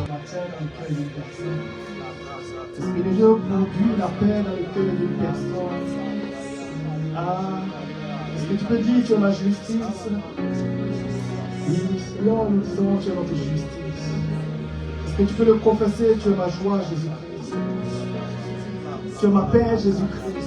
matin dans le cœur d'une personne. Esprit de Dieu, produit la paix dans le cœur d'une personne. Ah, est-ce que tu peux dire tu es ma justice? Oui, Seigneur, nous disons tu es notre justice. Est-ce que tu peux le confesser, tu es ma joie, Jésus-Christ? Tu es ma paix, Jésus-Christ.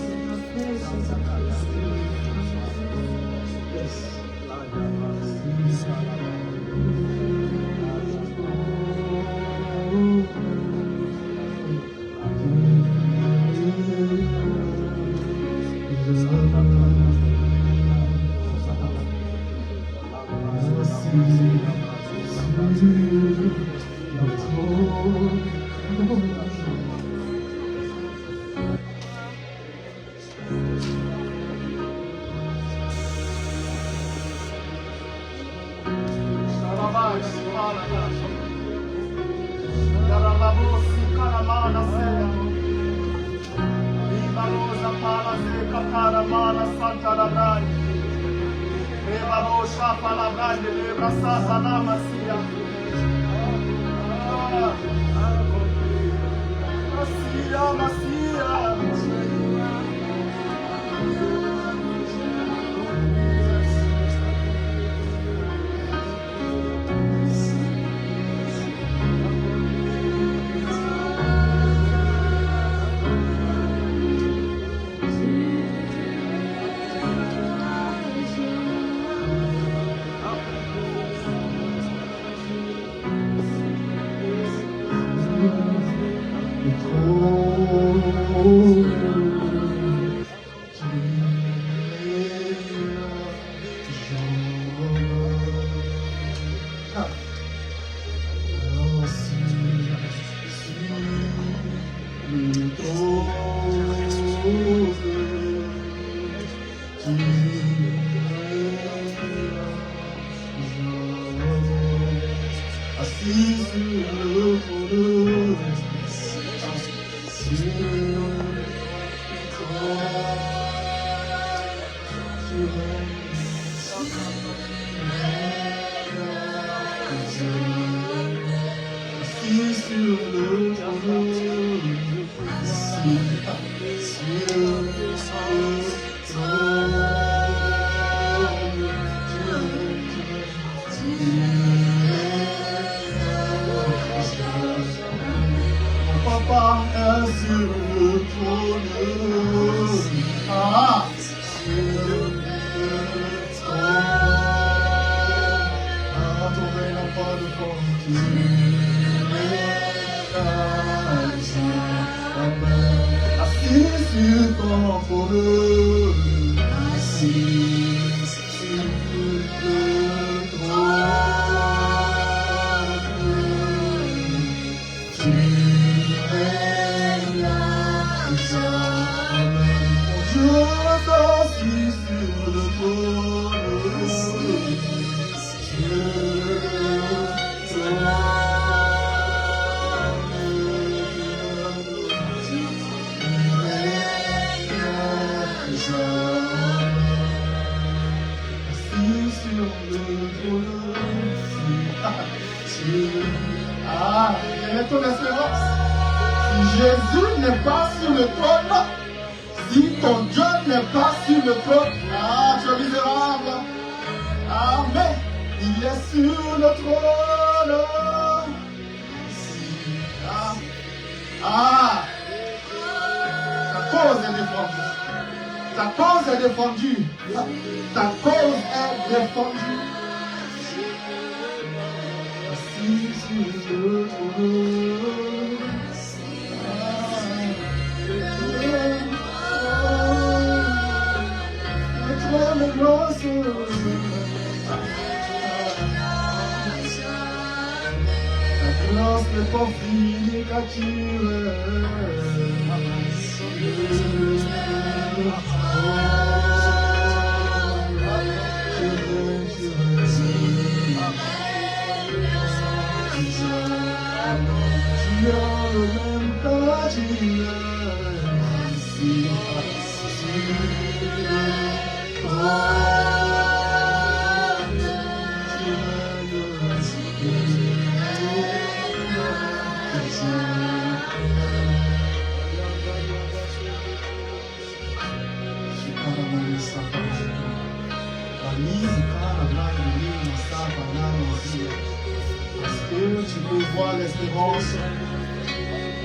Est-ce que tu peux voir l'espérance?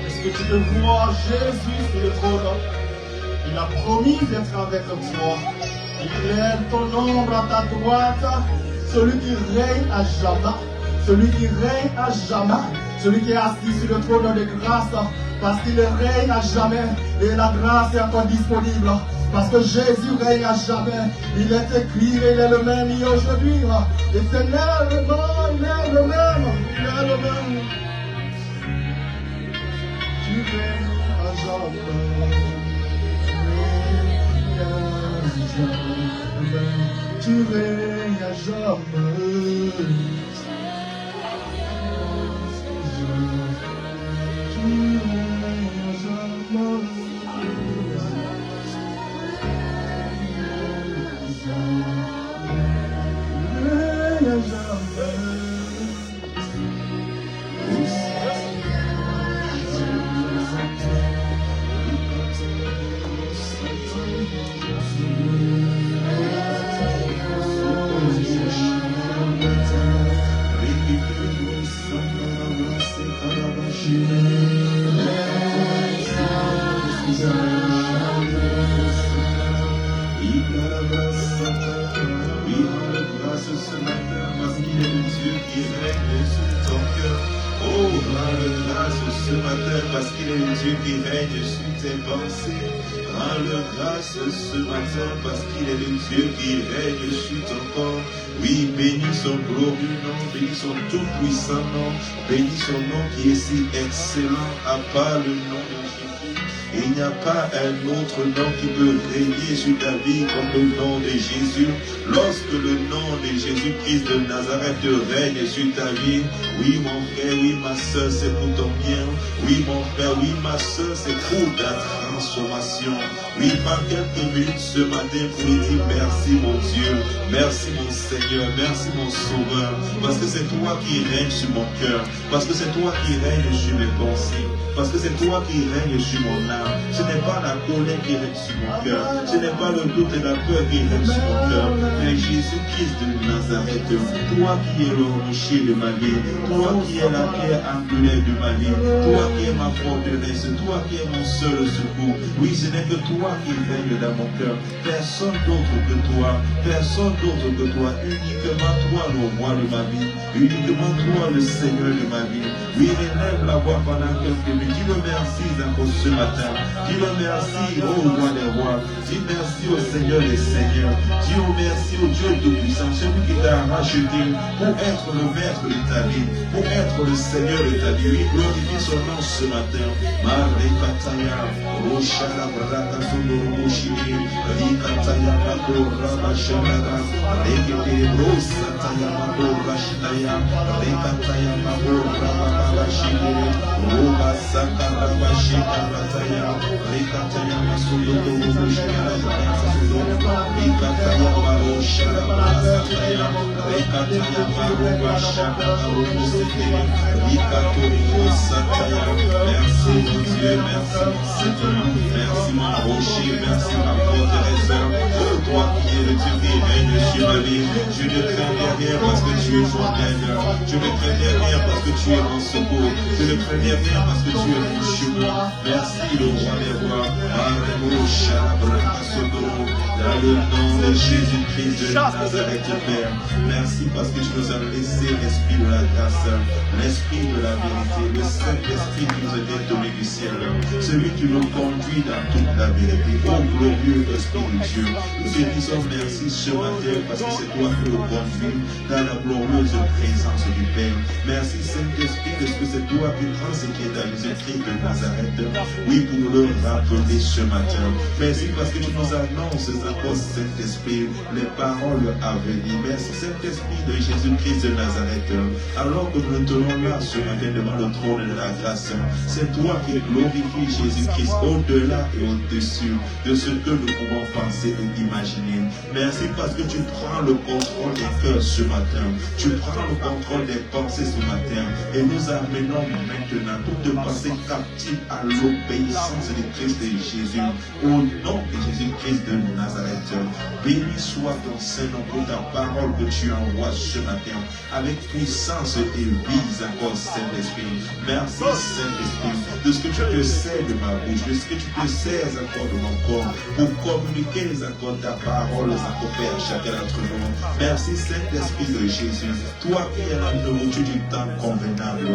Est-ce que tu peux voir Jésus sur le trône? Il a promis d'être avec toi. Il lève ton ombre à ta droite. Celui qui règne à jamais. Celui qui règne à jamais. Celui qui est assis sur le trône de grâce. Parce qu'il règne à jamais. Et la grâce est encore disponible. Parce que Jésus règne à jamais. Il est écrit, il est le même aujourd'hui. Éternellement, il est le même. Il est le même. Tu règnes à jamais. Tu règnes à jamais. Parce qu'il est le Dieu qui règne sur tes pensées. Rends-le grâce ce matin parce qu'il est le Dieu qui règne sur ton corps. Oui, bénis son glorieux nom, bénis son tout-puissant nom, bénis son nom qui est si excellent à part le nom de Jésus. Il n'y a pas un autre nom qui peut régner sur ta vie comme le nom de Jésus. Lorsque le nom de Jésus-Christ de Nazareth règne sur ta vie, oui mon frère, oui ma soeur, c'est pour ton bien. Oui mon frère, oui ma soeur, c'est pour ta transformation. Oui, par quelques minutes ce matin pour lui dire merci mon Dieu, merci mon Seigneur, merci mon Sauveur, parce que c'est toi qui règnes sur mon cœur, parce que c'est toi qui règnes sur mes pensées, parce que c'est toi qui règnes sur mon âme. Ce n'est pas la colère qui règne sur mon cœur, ce n'est pas le doute et la peur qui règne sur mon cœur, mais Jésus-Christ de Nazareth, toi qui es le rocher de ma vie, toi qui es la pierre angulaire de ma vie, toi qui es ma forteresse, toi qui es mon seul secours. Oui, ce n'est que toi qui règne dans mon cœur, personne d'autre que toi, personne d'autre que toi, uniquement toi le roi de ma vie, uniquement toi le Seigneur de ma vie. Oui, élève la voix pendant quelques minutes, dis le merci encore ce matin, dis le merci au roi des rois, dis merci au Seigneur des seigneurs, dis merci au Dieu tout-puissant, celui qui t'a racheté pour être le maître de ta vie, pour être le Seigneur de ta vie. Oui, glorifie son nom ce matin. Marekataya, Roshara Braka Sondoromoshini, Rikataya Makora Bashanara, Rekete Rosataya Makora Shinaya, Rekataya Makora Babashini, Roba Sakara Bashikarataya, Rekataya Masundoromoshina, Rikataya Maroshara Basataya, Rekataya Maroba Shakara Romosete, Rikatoro Sataya. Merci mon Dieu, merci mon Seigneur, merci mon rocher, merci ma forteresse. Oh, toi qui es le Dieu qui règne sur ma vie, je ne crains rien parce que tu es mon aide, je ne crains rien parce que tu es mon secours, je ne crains rien parce que tu es mon chemin. Merci le roi des rois, dans le nom de Jésus-Christ de Nazareth, Père. Merci parce que tu nous as laissé l'esprit de la grâce, l'esprit de la vérité, le Saint-Esprit qui nous a été donné du ciel, celui qui nous conduit dans toute la vérité. Oh glorieux Esprit de Dieu, nous te disons merci ce matin parce que c'est toi qui nous conduis dans la glorieuse présence du Père. Merci Saint-Esprit parce que c'est toi qui prends ce qui est dans Jésus-Christ de Nazareth, oui, pour nous le rappeler ce matin. Merci parce que tu nous annonces encore Saint-Esprit les paroles à venir. Merci Saint-Esprit de Jésus-Christ de Nazareth, alors que nous nous tenons là ce matin devant le trône de la grâce, c'est toi qui glorifies Jésus-Christ au-delà et au-dessus de ce que nous pouvons penser et imaginer. Merci parce que tu prends le contrôle des cœurs ce matin. Tu prends le contrôle des pensées ce matin. Et nous amenons maintenant toute pensée captive à l'obéissance de Christ et Jésus. Au nom de Jésus-Christ de Nazareth. Béni soit ton Saint-Nom pour ta parole que tu envoies ce matin. Avec puissance et vise encore Saint-Esprit. Merci Saint-Esprit de ce que tu te sers de ma bouche, de ce que tu te sers encore de mon corps pour communiquer encore ta parole encore Père à chacun d'entre nous. Merci Saint-Esprit de Jésus. Toi qui es la nourriture du temps convenable.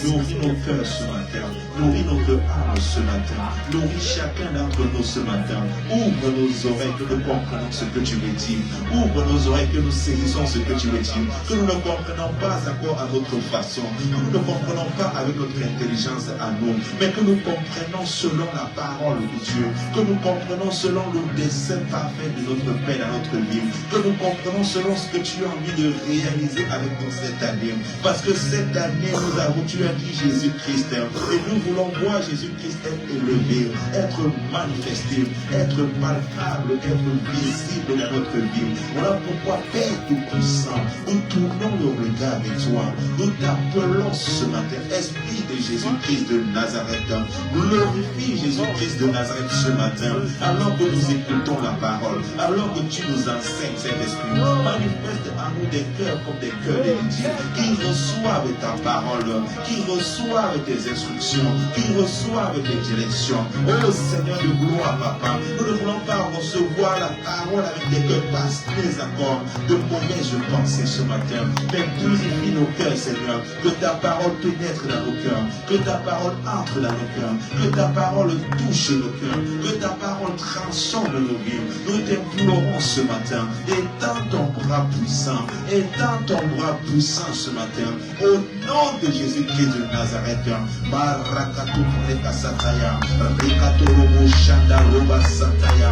Nourris nos cœurs ce matin. Nourris notre âme ce matin. Nourris chacun d'entre nous ce matin. Ouvre nos oreilles que nous comprenons ce que tu veux dire. Ouvre nos oreilles que nous saisissons ce que tu veux dire. Que nous ne comprenons pas encore à notre façon. Que nous ne comprenons pas avec notre intelligence à nous. Mais que nous comprenons selon la parole de Dieu. Que nous comprenons selon le dessein parfait de notre Père dans notre vie. Que nous comprenons selon ce que tu as envie de réaliser avec nous cette année. Parce que cette année, nous avons, tu as dit Jésus-Christ. Et nous voulons voir Jésus-Christ être élevé, être manifesté, être palpable, être visible dans notre vie. Voilà pourquoi, Père Tout-Puissant, nous tournons le regard vers toi. Nous t'appelons ce matin, Esprit de Jésus-Christ de Nazareth. Glorifie Jésus-Christ de Nazareth ce matin, alors que nous écoutons la parole, alors que tu nous enseignes cet esprit. Manifeste à nous des cœurs comme des cœurs d'Élie, qui reçoivent ta parole, qui reçoivent tes instructions, qui reçoivent tes directions. Oh Seigneur de gloire, Papa, nous ne voulons pas recevoir la parole avec des cœurs passionnés encore de mauvaises pensées ce matin. Mais purifie nos cœurs, Seigneur, que ta parole pénètre dans nos cœurs, que ta parole entre dans nos cœurs, que ta parole touche nos cœurs, que ta parole transcende nos vies. Nous t'implorons ce matin, étends ton bras puissant, étends ton bras puissant ce matin, au nom de Jésus-Christ de Nazareth. Marakato Reka Sataya, Rekato Robo Shanda Roba Sataya,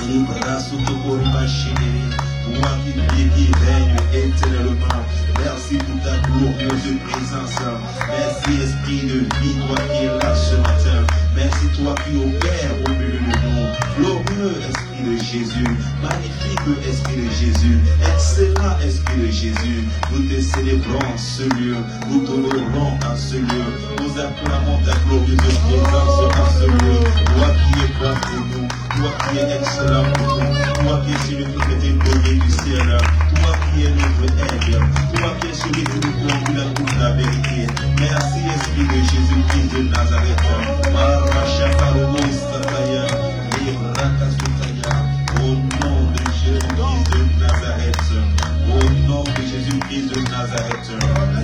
Libra Sotoko Riba Shigeri, toi qui vis, qui règne éternellement. Merci pour ta glorieuse présence. Merci Esprit de vie, toi qui es là ce matin. Merci toi qui opères au milieu de nous. Glorieux Esprit de Jésus, magnifique Esprit de Jésus, excellent Esprit de Jésus. Nous te célébrons en ce lieu, nous t'honorons en ce lieu. Nous acclamons ta glorieuse présence en ce lieu. Toi qui es bon pour nous, toi qui es excellent pour nous, toi qui es celui qui était donné du ciel, toi qui es notre aide, toi qui es celui qui nous conduit dans toute la vérité. Merci Esprit de Jésus-Christ de Nazareth. Au nom de Jésus-Christ de Nazareth, au nom de Jésus-Christ de Nazareth,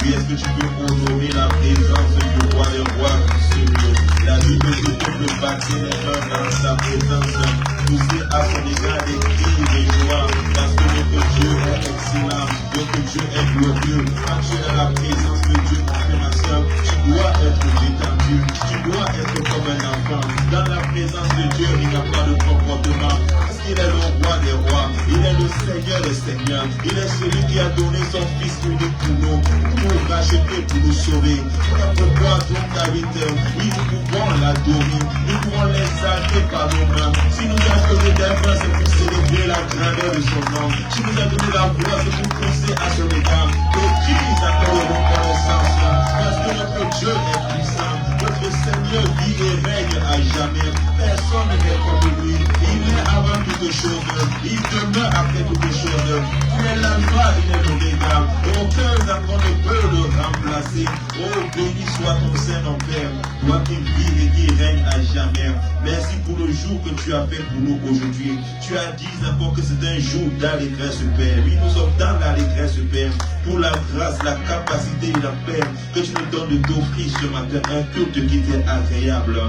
oui, est-ce que tu peux honorer la présence du roi des rois dans ce lieu? La Bible dit que le bâtir les mains dans sa présence, pousser à son égard des cris de joie, parce que notre Dieu est excellent, notre Dieu est glorieux. Quand tu es dans la présence de Dieu, mon frère, ma soeur, tu dois être détendu, tu dois être comme un enfant. Dans la présence de Dieu, il n'y a pas de comportement. Il est le roi des rois, il est le Seigneur des seigneurs, il est celui qui a donné son Fils unique pour nous racheter, pour nous sauver. Voilà pourquoi donc David, oui, nous pouvons l'adorer, nous pouvons l'exalter par nos mains. Si nous a donné des mains, c'est pour célébrer la grandeur de son nom. Si nous a donné la voix, c'est pour pousser à son égard. Et qui s'appelle de reconnaissance, parce que notre Dieu est puissant, notre Seigneur vit et règne à jamais. Personne n'est comme lui, il est avant toutes choses, il demeure après toutes choses. Tu es l'alpha, il est l'oméga, et aucun enfant ne peut le remplacer. Oh, béni soit ton Saint-Nom, Père, toi qui vis et qui règne à jamais. Merci pour le jour que tu as fait pour nous aujourd'hui. Tu as dit encore que c'est un jour d'allégresse, Père. Oui, nous sommes dans l'allégresse, Père, pour la grâce, la capacité et la paix que tu nous donnes d'offrir ce matin un culte qui t'est agréable.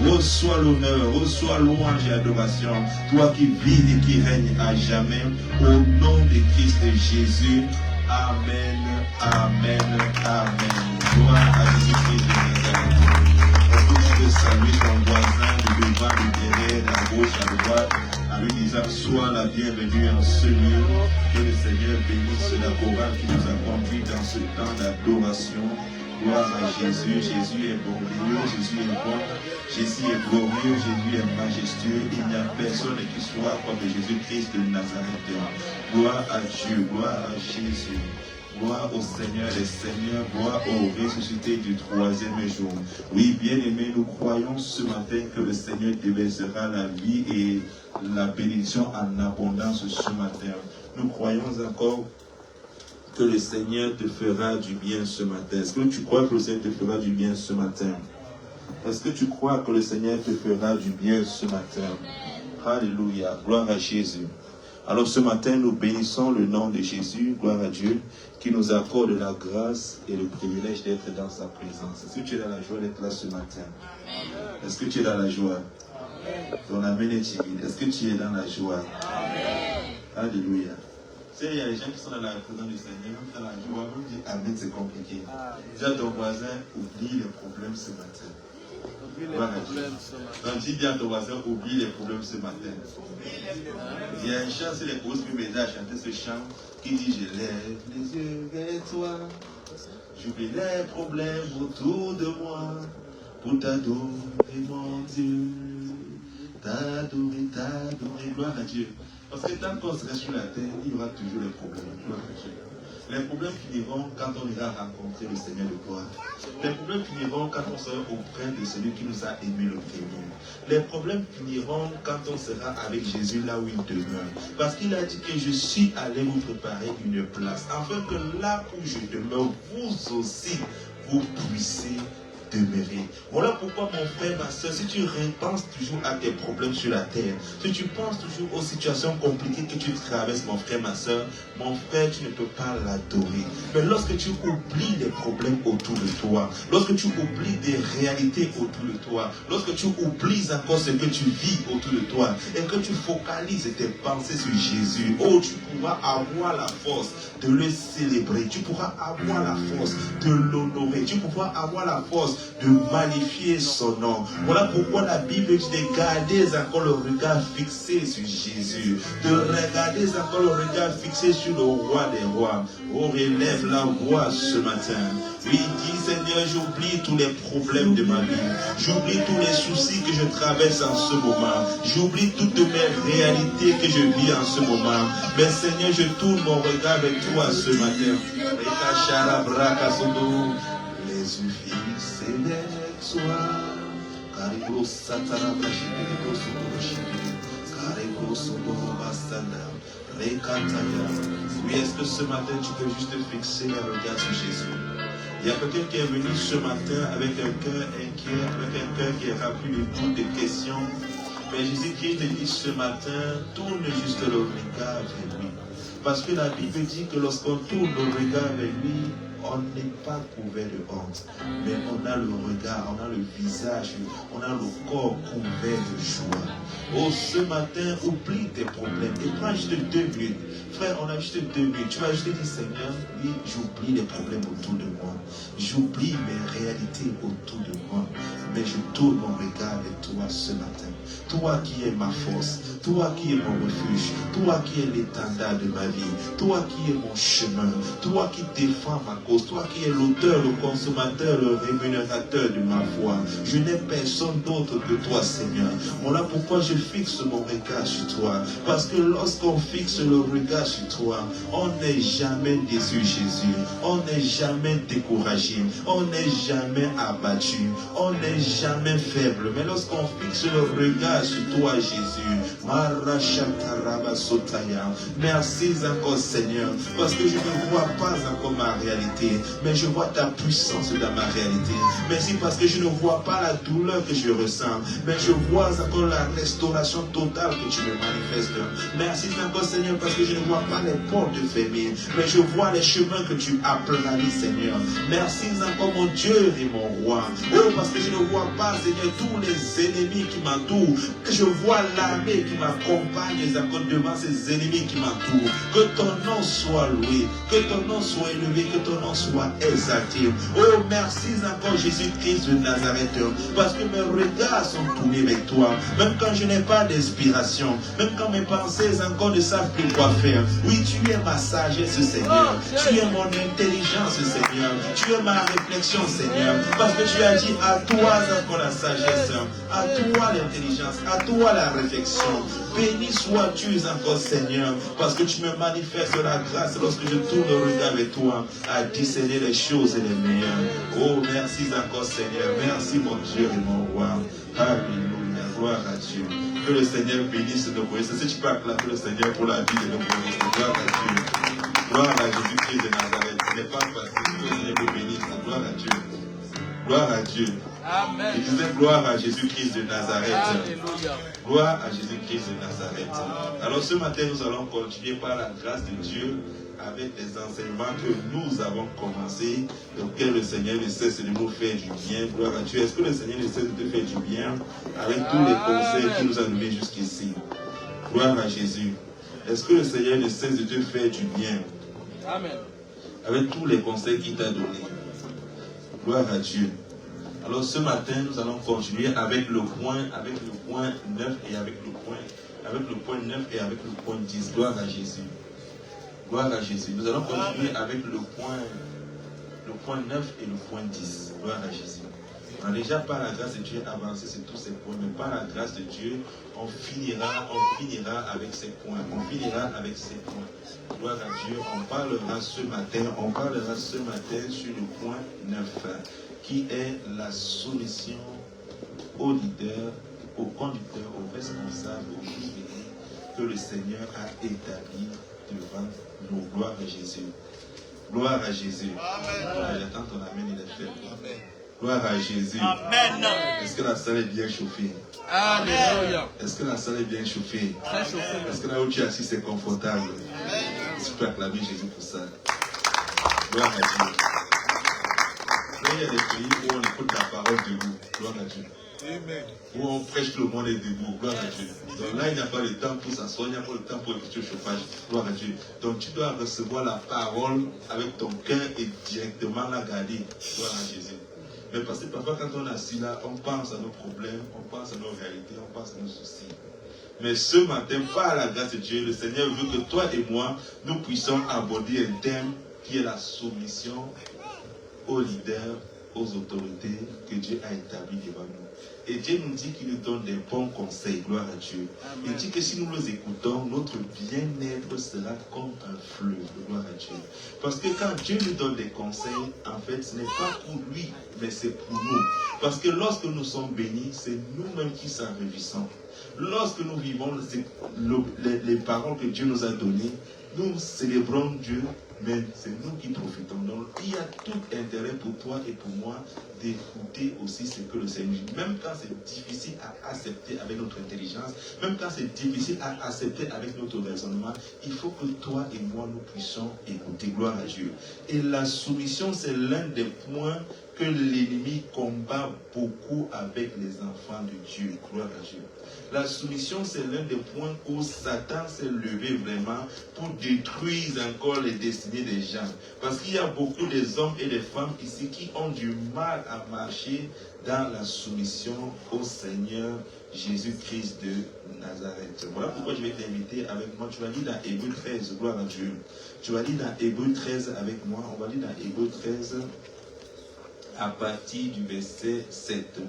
Reçois l'honneur, reçois louange et adoration. Toi qui vis et qui règne à jamais, au nom de Christ Jésus. Amen, amen, amen. Gloire à Jésus-Christ de Nazareth. Est-ce que tu peux saluer ton voisin de devant, de derrière, à gauche, à droite, en lui disant sois la bienvenue en ce lieu. Que le Seigneur bénisse la chorale qui nous a conduits dans ce temps d'adoration. Gloire à Jésus. Jésus est glorieux, Jésus est bon, Jésus est glorieux, Jésus est majestueux. Il n'y a personne qui soit comme Jésus-Christ de Nazareth. Gloire à Dieu, gloire à Jésus. Gloire au Seigneur des Seigneurs, gloire au ressuscité du troisième jour. Oui, bien-aimés, nous croyons ce matin que le Seigneur déversera la vie et la bénédiction en abondance ce matin. Nous croyons encore que le Seigneur te fera du bien ce matin. Est-ce que tu crois que le Seigneur te fera du bien ce matin? Est-ce que tu crois que le Seigneur te fera du bien ce matin? Alléluia, gloire à Jésus. Alors ce matin, nous bénissons le nom de Jésus, gloire à Dieu, qui nous accorde la grâce et le privilège d'être dans sa présence. Est-ce que tu es dans la joie d'être là ce matin? Est-ce que tu es dans la joie? Ton amen est timide. Est-ce que tu es dans la joie? Alléluia. Tu sais, il y a des gens qui sont dans la présence du Seigneur, dans la joie, même dire amen, c'est compliqué. Dis à ton voisin, oublie les problèmes ce matin. Donc dis bien à ton voisin, oublie les problèmes ce matin. Il y a un chant, c'est les grosses puis m'aider à chanter ce chant qui dit: je lève les yeux vers toi, j'oublie les problèmes autour de moi, pour t'adorer mon Dieu, t'adorer, gloire à Dieu. Parce que tant qu'on sera sur la terre, il y aura toujours les problèmes. Gloire à Dieu. Les problèmes finiront quand on ira rencontrer le Seigneur de gloire. Les problèmes finiront quand on sera auprès de celui qui nous a aimés le premier. Les problèmes finiront quand on sera avec Jésus là où il demeure. Parce qu'il a dit que je suis allé vous préparer une place, afin que là où je demeure, vous aussi, vous puissiez demeurer. Voilà pourquoi mon frère, ma soeur, si tu repenses toujours à tes problèmes sur la terre, si tu penses toujours aux situations compliquées que tu traverses, mon frère, ma soeur, mon frère, tu ne peux pas l'adorer. Mais lorsque tu oublies les problèmes autour de toi, lorsque tu oublies des réalités autour de toi, lorsque tu oublies encore ce que tu vis autour de toi, et que tu focalises tes pensées sur Jésus, oh, tu pourras avoir la force de le célébrer, tu pourras avoir la force de l'honorer, tu pourras avoir la force de magnifier son nom. Voilà pourquoi la Bible dit de garder encore le regard fixé sur Jésus, de regarder encore le regard fixé sur le roi des rois. Oh, relève la voix ce matin. Oui, dis Seigneur, j'oublie tous les problèmes de ma vie, j'oublie tous les soucis que je traverse en ce moment, j'oublie toutes mes réalités que je vis en ce moment. Mais Seigneur, je tourne mon regard vers toi ce matin. Les yeux fixés vers toi, Caribou Satana Brachibou Caribou Sobo Bastana, Rekataya. Oui, est-ce que ce matin tu peux juste fixer le regard sur Jésus? Il y a quelqu'un qui est venu ce matin avec un cœur inquiet, avec un cœur qui est rempli de toutes les questions. Mais Jésus-Christ te dit ce matin, tourne juste le regard vers lui. Parce que la Bible dit que lorsqu'on tourne le regard vers lui, on n'est pas couvert de honte, mais on a le regard, on a le visage, on a le corps couvert de joie. Oh, ce matin, oublie tes problèmes et prends juste 2 minutes. Frère, on a juste 2 minutes. Tu vas juste dire, Seigneur, oui, j'oublie les problèmes autour de moi. J'oublie mes réalités autour de moi. Mais je tourne mon regard vers toi ce matin. Toi qui es ma force, toi qui es mon refuge, toi qui es l'étendard de ma vie, toi qui es mon chemin, toi qui défends ma cause, toi qui es l'auteur, le consommateur, le rémunérateur de ma foi. Je n'ai personne d'autre que toi, Seigneur. Voilà pourquoi je fixe mon regard sur toi. Parce que lorsqu'on fixe le regard sur toi, on n'est jamais déçu, Jésus. On n'est jamais découragé. On n'est jamais abattu. On n'est jamais faible. Mais lorsqu'on fixe le regard sur toi, Jésus, merci encore, Seigneur, parce que je ne vois pas encore ma réalité, mais je vois ta puissance dans ma réalité. Merci parce que je ne vois pas la douleur que je ressens, mais je vois encore la restauration totale que tu me manifestes. Merci encore, Seigneur, parce que je ne vois pas les portes fermées, mais je vois les chemins que tu aplanis, Seigneur. Merci encore, mon Dieu et mon roi. Oh, parce que je ne vois pas, Seigneur, tous les ennemis qui m'entourent. Je vois l'armée qui m'accompagne encore devant ces ennemis qui m'entourent. Que ton nom soit loué, que ton nom soit élevé, que ton nom soit exalté. Oh, merci encore, Seigneur Jésus-Christ de Nazareth, parce que mes regards sont tournés vers toi, même quand je n'ai pas d'inspiration, même quand mes pensées encore ne savent plus quoi faire. Oui, tu es ma sagesse, Seigneur. Tu es mon intelligence, Seigneur. Tu es ma réflexion, Seigneur. Parce que tu as dit à toi encore la sagesse, à toi l'intelligence, à toi la réflexion. Béni sois-tu encore, Seigneur, parce que tu me manifestes la grâce lorsque je tourne le regard vers toi à discerner les choses les meilleures. Oh, merci encore, Seigneur. Merci, mon Dieu et mon roi. Alléluia. Gloire à Dieu. Que le Seigneur bénisse nos croyances. Si tu peux acclamer le Seigneur pour la vie de nos croyances. Gloire à Dieu. Gloire à Jésus-Christ de Nazareth. Ce n'est pas facile que le Seigneur nous bénisse. Gloire à Dieu. Gloire à Dieu. Amen. Je disais gloire à Jésus-Christ de Nazareth. Alléluia. Gloire à Jésus-Christ de Nazareth. Alors ce matin, nous allons continuer par la grâce de Dieu avec les enseignements que nous avons commencés, auxquels le Seigneur ne cesse de nous faire du bien. Gloire à Dieu. Est-ce que le Seigneur ne cesse de te faire du bien avec tous les conseils qu'il nous a donnés jusqu'ici? Gloire à Jésus. Est-ce que le Seigneur ne cesse de te faire du bien? Amen. Avec tous les conseils qu'il t'a donnés. Gloire à Dieu. Alors ce matin, nous allons continuer avec le point 9 et avec le point 9 et avec le point 10. Gloire à Jésus. Gloire à Jésus. Nous allons continuer avec le point 9 et le point 10. Gloire à Jésus. On a déjà par la grâce de Dieu avancé sur tous ces points, mais par la grâce de Dieu, on finira avec ces points. On finira avec ces points. Gloire à Dieu. On parlera ce matin sur le point 9, qui est la soumission aux leaders, aux conducteurs, aux responsables, aux ouvriers que le Seigneur a établi devant nous. Gloire à Jésus. Gloire à Jésus. J'attends ton amen, il est fait. Amen. Gloire à Jésus. Amen. Est-ce que la salle est bien chauffée? Alléluia. Est-ce que la salle est bien chauffée? Très chauffée. Est-ce que là où tu es assis, c'est confortable? Tu peux acclamer Jésus pour ça. Gloire à Dieu. Il y a des pays où on écoute la parole debout. Gloire à Dieu. Amen. Où on prêche, tout le monde est debout. Gloire à Dieu. Donc là, il n'y a pas le temps pour s'asseoir, il n'y a pas le temps pour écouter le chauffage. Gloire à Dieu. Donc tu dois recevoir la parole avec ton cœur et directement la garder. Gloire à Jésus. Mais parce que parfois, quand on est assis là, on pense à nos problèmes, on pense à nos réalités, on pense à nos soucis. Mais ce matin, par la grâce de Dieu, le Seigneur veut que toi et moi, nous puissions aborder un thème qui est la soumission aux leaders, aux autorités que Dieu a établies devant nous. Et Dieu nous dit qu'il nous donne des bons conseils, gloire à Dieu. Amen. Il dit que si nous les écoutons, notre bien-être sera comme un fleuve, gloire à Dieu. Parce que quand Dieu nous donne des conseils, en fait, ce n'est pas pour lui, mais c'est pour nous. Parce que lorsque nous sommes bénis, c'est nous-mêmes qui s'en réjouissons. Lorsque nous vivons les paroles que Dieu nous a données, nous célébrons Dieu, mais c'est nous qui profitons. Donc, il y a tout intérêt pour toi et pour moi d'écouter aussi ce que le Seigneur dit. Même quand c'est difficile à accepter avec notre intelligence, même quand c'est difficile à accepter avec notre raisonnement, il faut que toi et moi, nous puissions écouter. Gloire à Dieu. Et la soumission, c'est l'un des points que l'ennemi combat beaucoup avec les enfants de Dieu. Gloire à Dieu. La soumission, c'est l'un des points où Satan s'est levé vraiment pour détruire encore les destinées des gens. Parce qu'il y a beaucoup d'hommes et de femmes ici qui ont du mal à marcher dans la soumission au Seigneur Jésus-Christ de Nazareth. Voilà pourquoi je vais t'inviter avec moi. Tu vas lire dans Hébreux 13, gloire à Dieu. Tu vas lire dans Hébreux 13 avec moi. On va lire dans Hébreux 13 à partir du verset 7.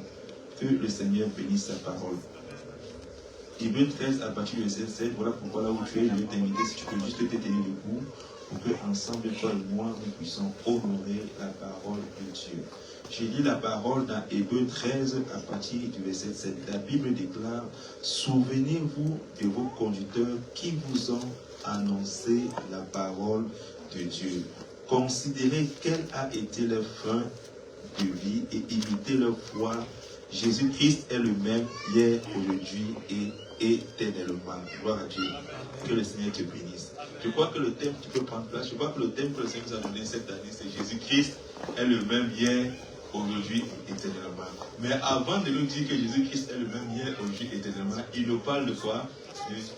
Que le Seigneur bénisse sa parole. Hébreux 13 à partir du verset 7, voilà pourquoi là où tu es, je vais t'inviter, si tu peux juste te tenir debout, pour que ensemble, toi et moi, nous puissions honorer la parole de Dieu. J'ai lu la parole dans Hébreux 13 à partir du verset 7. La Bible déclare, souvenez-vous de vos conducteurs qui vous ont annoncé la parole de Dieu. Considérez quel a été leur fin de vie et imitez leur foi. Jésus-Christ est le même hier, aujourd'hui et éternellement. Gloire à Dieu. Que le Seigneur te bénisse. Je crois que le thème qui peut prendre place, je crois que le thème que le Seigneur nous a donné cette année, c'est Jésus-Christ est le même hier, aujourd'hui et éternellement. Mais avant de nous dire que Jésus-Christ est le même hier, aujourd'hui et éternellement, il nous parle de quoi?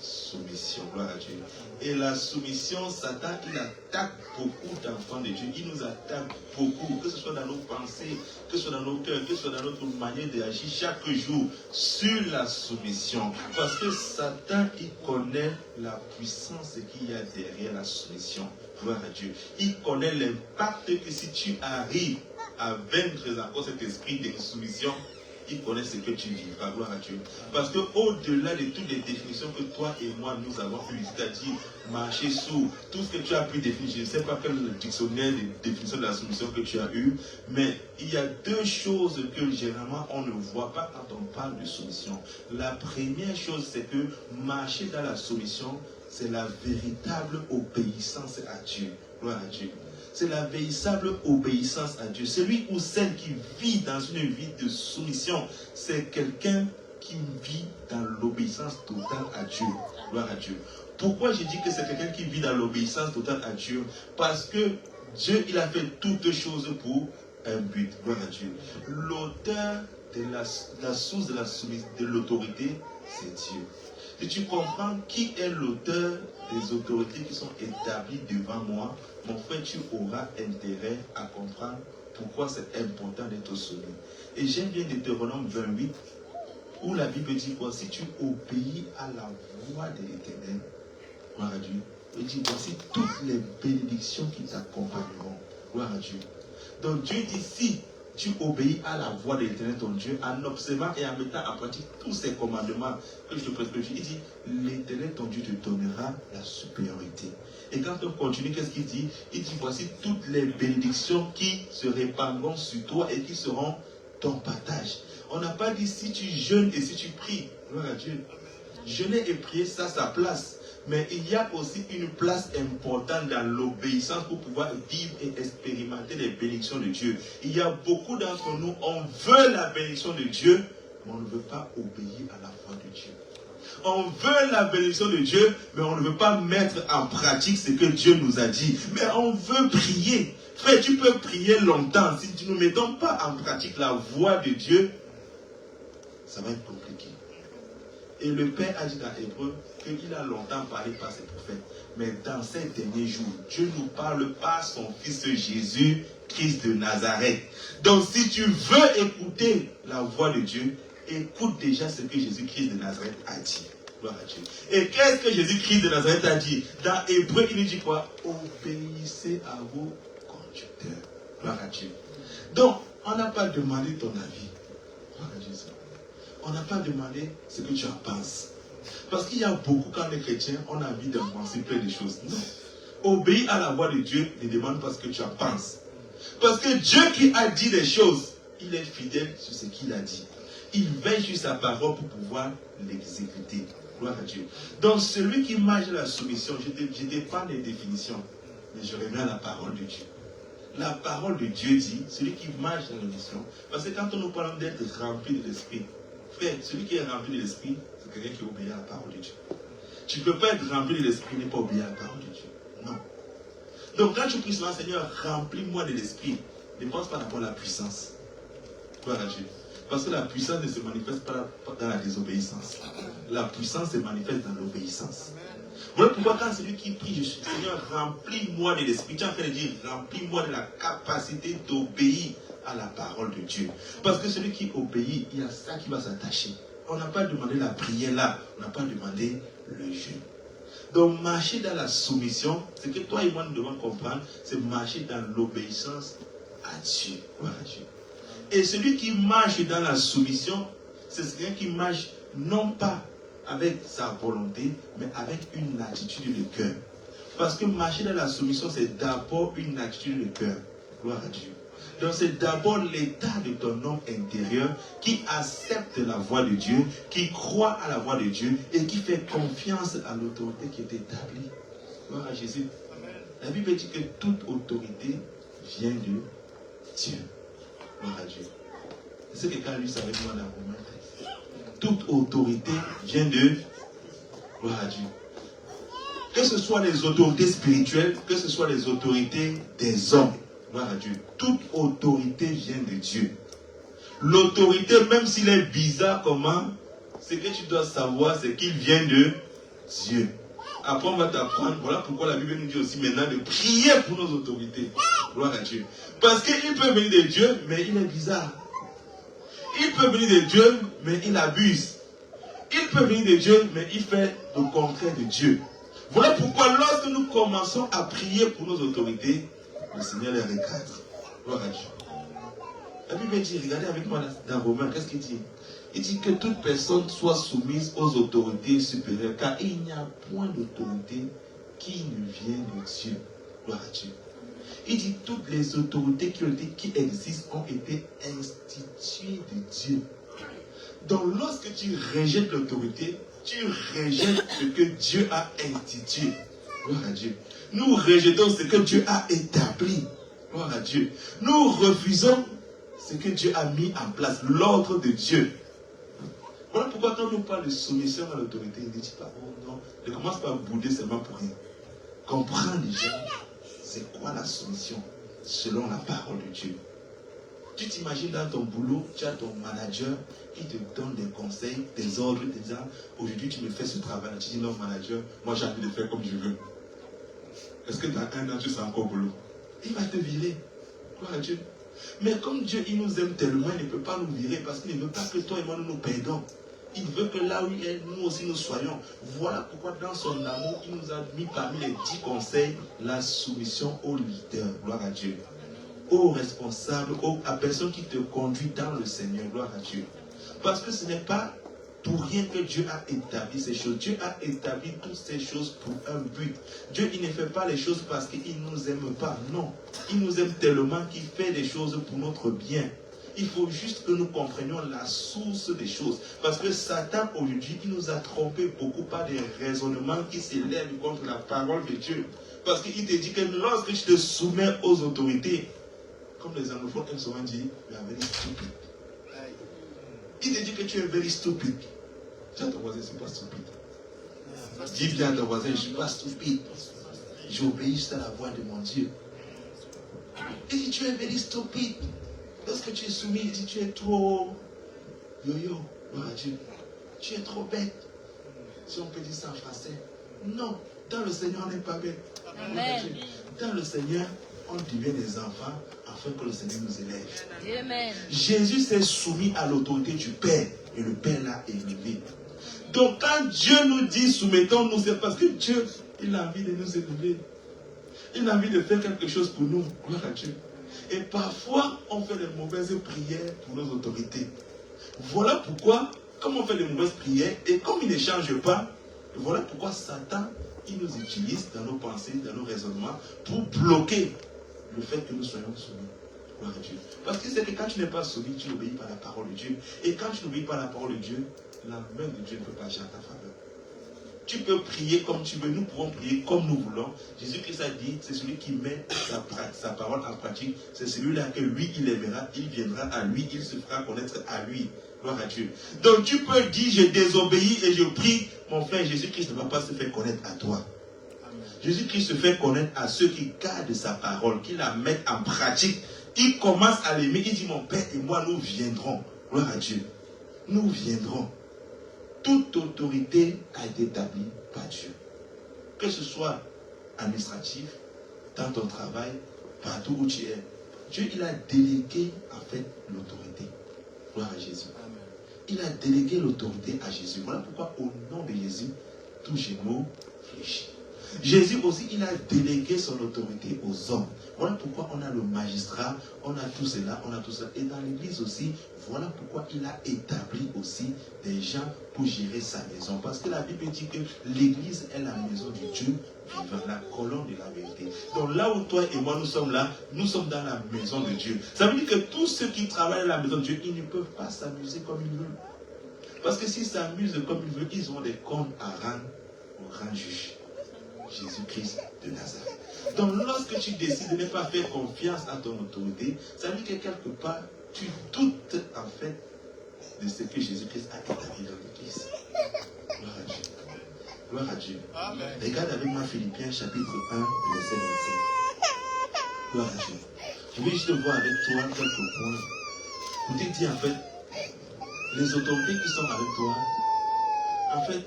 soumission. Gloire à Dieu. Et la soumission, Satan, il attaque beaucoup d'enfants de Dieu. Il nous attaque beaucoup, que ce soit dans nos pensées, que ce soit dans nos cœurs, que ce soit dans notre manière d'agir chaque jour sur la soumission. Parce que Satan, il connaît la puissance qu'il y a derrière la soumission. Gloire à Dieu. Il connaît l'impact que si tu arrives à vaincre encore cet esprit de soumission, il connaît ce que tu vivras, gloire à Dieu. Parce que au-delà de toutes les définitions que toi et moi nous avons pu, c'est-à-dire marcher sous tout ce que tu as pu définir, je ne sais pas quel dictionnaire de définition de la soumission que tu as eu, mais il y a deux choses que généralement on ne voit pas quand on parle de soumission. La première chose, c'est que marcher dans la soumission, c'est la véritable obéissance à Dieu. Gloire à Dieu. C'est la véritable obéissance à Dieu. Celui ou celle qui vit dans une vie de soumission, c'est quelqu'un qui vit dans l'obéissance totale à Dieu. Gloire à Dieu. Pourquoi je dis que c'est quelqu'un qui vit dans l'obéissance totale à Dieu? Parce que Dieu, il a fait toutes choses pour un but. Gloire à Dieu. L'auteur de la source de l'autorité, c'est Dieu. Si tu comprends qui est l'auteur des autorités qui sont établies devant moi, mon frère, tu auras intérêt à comprendre pourquoi c'est important d'être soumis. Et j'aime bien Deutéronome 28, où la Bible dit quoi? Si tu obéis à la voix de l'Éternel, gloire à Dieu, il dit voici toutes les bénédictions qui t'accompagneront. Gloire à Dieu. Donc Dieu dit si tu obéis à la voix de l'Éternel ton Dieu, en observant et en mettant en pratique tous ces commandements que je te prescris, il dit, l'Éternel ton Dieu te donnera la supériorité. Et quand on continue, qu'est-ce qu'il dit? Il dit, voici toutes les bénédictions qui se répandront sur toi et qui seront ton partage. On n'a pas dit si tu jeûnes et si tu pries. Gloire à Dieu. Jeûner et prier, ça, sa place. Mais il y a aussi une place importante dans l'obéissance pour pouvoir vivre et expérimenter les bénédictions de Dieu. Il y a beaucoup d'entre nous, on veut la bénédiction de Dieu, mais on ne veut pas obéir à la voix de Dieu. On veut la bénédiction de Dieu, mais on ne veut pas mettre en pratique ce que Dieu nous a dit. Mais on veut prier. Frère, tu peux prier longtemps. Si tu ne mettons pas en pratique la voix de Dieu, ça va être compliqué. Et le Père a dit dans Hébreu qu'il a longtemps parlé par ses prophètes. Mais dans ces derniers jours, Dieu nous parle par son Fils Jésus, Christ de Nazareth. Donc si tu veux écouter la voix de Dieu, écoute déjà ce que Jésus-Christ de Nazareth a dit. Gloire à Dieu. Et qu'est-ce que Jésus-Christ de Nazareth a dit? Dans Hébreu, il nous dit quoi? Obéissez à vos conducteurs. Gloire à Dieu. Donc, on n'a pas demandé ton avis. Gloire à Dieu. On n'a pas demandé ce que tu en penses. Parce qu'il y a beaucoup, quand les chrétiens, on a envie de penser plein de choses. Non. Obéis à la voix de Dieu, ne demande pas ce que tu en penses. Parce que Dieu qui a dit des choses, il est fidèle sur ce qu'il a dit. Il veille sur sa parole pour pouvoir l'exécuter. Gloire à Dieu. Donc celui qui marche dans la soumission, je ne pas les définitions, mais je reviens à la parole de Dieu. La parole de Dieu dit, celui qui marche dans la mission, parce que quand on nous parle d'être rempli de l'esprit, frère, celui qui est rempli de l'esprit, c'est quelqu'un qui obéit à la parole de Dieu. Tu ne peux pas être rempli de l'esprit et ne pas obéir à la parole de Dieu. Non. Donc quand tu pries souvent, Seigneur, remplis-moi de l'esprit, ne pense pas d'abord à la puissance. Gloire à Dieu. Parce que la puissance ne se manifeste pas dans la désobéissance. La puissance se manifeste dans l'obéissance. Voilà pourquoi quand celui qui prie, je suis Seigneur, remplis-moi de l'esprit, tu es en train de dire, remplis-moi de la capacité d'obéir à la parole de Dieu. Parce que celui qui obéit, il y a ça qui va s'attacher. On n'a pas demandé la prière là, on n'a pas demandé le jeûne. Donc marcher dans la soumission, ce que toi et moi nous devons comprendre, c'est marcher dans l'obéissance à Dieu. Voilà Dieu. Et celui qui marche dans la soumission, c'est quelqu'un qui marche non pas avec sa volonté, mais avec une attitude de cœur. Parce que marcher dans la soumission, c'est d'abord une attitude de cœur. Gloire à Dieu. Donc c'est d'abord l'état de ton homme intérieur qui accepte la voix de Dieu, qui croit à la voix de Dieu et qui fait confiance à l'autorité qui est établie. Gloire à Jésus. La Bible dit que toute autorité vient de Dieu. Gloire à Dieu. C'est ce que quelqu'un lui savait moi dans Romains 13. Toute autorité vient de gloire à Dieu. Que ce soit les autorités spirituelles, que ce soit les autorités des hommes. Gloire à Dieu. Toute autorité vient de Dieu. L'autorité, même s'il est bizarre comment, ce que tu dois savoir, c'est qu'il vient de Dieu. Après, on va t'apprendre, voilà pourquoi la Bible nous dit aussi maintenant de prier pour nos autorités. Gloire à Dieu. Parce qu'il peut venir de Dieu, mais il est bizarre. Il peut venir de Dieu, mais il abuse. Il peut venir de Dieu, mais il fait le contraire de Dieu. Voilà pourquoi lorsque nous commençons à prier pour nos autorités, le Seigneur les recadre. Gloire à Dieu. La Bible dit, regardez avec moi dans Romains, qu'est-ce qu'il dit? Il dit que toute personne soit soumise aux autorités supérieures, car il n'y a point d'autorité qui ne vient de Dieu. Gloire à Dieu. Il dit toutes les autorités qui existent ont été instituées de Dieu. Donc lorsque tu rejettes l'autorité, tu rejettes ce que Dieu a institué. Gloire à Dieu. Nous rejetons ce que Dieu a établi. Gloire à Dieu. Nous refusons ce que Dieu a mis en place, l'ordre de Dieu. Voilà pourquoi quand on parle de soumission à l'autorité, il ne dit pas, oh non, ne commence pas à bouder seulement pour rien. Comprends déjà, c'est quoi la soumission selon la parole de Dieu. Tu t'imagines dans ton boulot, tu as ton manager, il te donne des conseils, des ordres, te disant, aujourd'hui tu me fais ce travail. Tu dis, non manager, moi j'ai envie de faire comme je veux. Est-ce que dans un an tu seras encore au boulot? Il va te virer. Gloire à Dieu. Mais comme Dieu, il nous aime tellement, il ne peut pas nous virer parce qu'il ne veut pas que toi et moi nous nous perdons. Il veut que là où il est, nous aussi nous soyons. Voilà pourquoi dans son amour, il nous a mis parmi les 10 conseils la soumission au leader. Gloire à Dieu. Aux responsables, à personne qui te conduit dans le Seigneur. Gloire à Dieu. Parce que ce n'est pas pour rien que Dieu a établi ces choses. Dieu a établi toutes ces choses pour un but. Dieu, il ne fait pas les choses parce qu'il ne nous aime pas. Non. Il nous aime tellement qu'il fait des choses pour notre bien. Il faut juste que nous comprenions la source des choses. Parce que Satan, aujourd'hui, il nous a trompés beaucoup par des raisonnements qui s'élèvent contre la parole de Dieu. Parce qu'il te dit que lorsque tu te soumets aux autorités, comme les anglophones ont souvent dit, you are very stupid. Il te dit que tu es very stupid. Dis à ton voisin, je ne suis pas stupide. Dis bien à ton voisin, je ne suis pas stupide. J'obéis juste à la voix de mon Dieu. Il dit, tu es very stupid. Lorsque tu es soumis, il dit, tu es trop yo-yo, gloire à Dieu. Tu es trop bête. Si on peut dire ça en français. Non, dans le Seigneur, on n'est pas bête. Amen. Dans le Seigneur, on devient des enfants afin que le Seigneur nous élève. Amen. Jésus s'est soumis à l'autorité du Père et le Père l'a élevé. Donc quand Dieu nous dit soumettons-nous, c'est parce que Dieu, il a envie de nous élever. Il a envie de faire quelque chose pour nous. Gloire à Dieu. Et parfois, on fait de mauvaises prières pour nos autorités. Voilà pourquoi, comme on fait de mauvaises prières, et comme il ne change pas, voilà pourquoi Satan, il nous utilise dans nos pensées, dans nos raisonnements, pour bloquer le fait que nous soyons soumis. Gloire à Dieu. Parce que c'est que quand tu n'es pas soumis, tu n'obéis pas à la parole de Dieu. Et quand tu n'obéis pas à la parole de Dieu, la main de Dieu ne peut pas agir en ta faveur. Tu peux prier comme tu veux, nous pouvons prier comme nous voulons. Jésus-Christ a dit, c'est celui qui met sa parole en pratique, c'est celui-là que lui, il aimera, il viendra à lui, il se fera connaître à lui. Gloire à Dieu. Donc tu peux dire, je désobéis et je prie, mon frère, Jésus-Christ ne va pas se faire connaître à toi. Jésus-Christ se fait connaître à ceux qui gardent sa parole, qui la mettent en pratique. Il commence à l'aimer, il dit, mon Père et moi, nous viendrons. Gloire à Dieu. Nous viendrons. Toute autorité a été établie par Dieu. Que ce soit administratif, dans ton travail, partout où tu es. Dieu, il a délégué en fait l'autorité. Gloire à Jésus. Amen. Il a délégué l'autorité à Jésus. Voilà pourquoi au nom de Jésus, tout genou fléchit. Jésus aussi, il a délégué son autorité aux hommes. Voilà pourquoi on a le magistrat, on a tout cela, on a tout ça. Et dans l'église aussi, voilà pourquoi il a établi aussi des gens pour gérer sa maison. Parce que la Bible dit que l'église est la maison de Dieu vivant, la colonne de la vérité. Donc là où toi et moi nous sommes là, nous sommes dans la maison de Dieu. Ça veut dire que tous ceux qui travaillent à la maison de Dieu, ils ne peuvent pas s'amuser comme ils veulent. Parce que s'ils s'amusent comme ils veulent, ils ont des comptes à rendre au grand juge. Jésus-Christ de Nazareth. Donc lorsque tu décides de ne pas faire confiance à ton autorité, ça veut dire que quelque part, tu doutes en fait de ce que Jésus-Christ a établi dans l'Église. Gloire à Dieu. Gloire à Dieu. Amen. Regarde avec moi Philippiens chapitre 1, verset 25. Gloire à Dieu. Je vais juste voir avec toi quelques points pour te dire en fait, les autorités qui sont avec toi, en fait,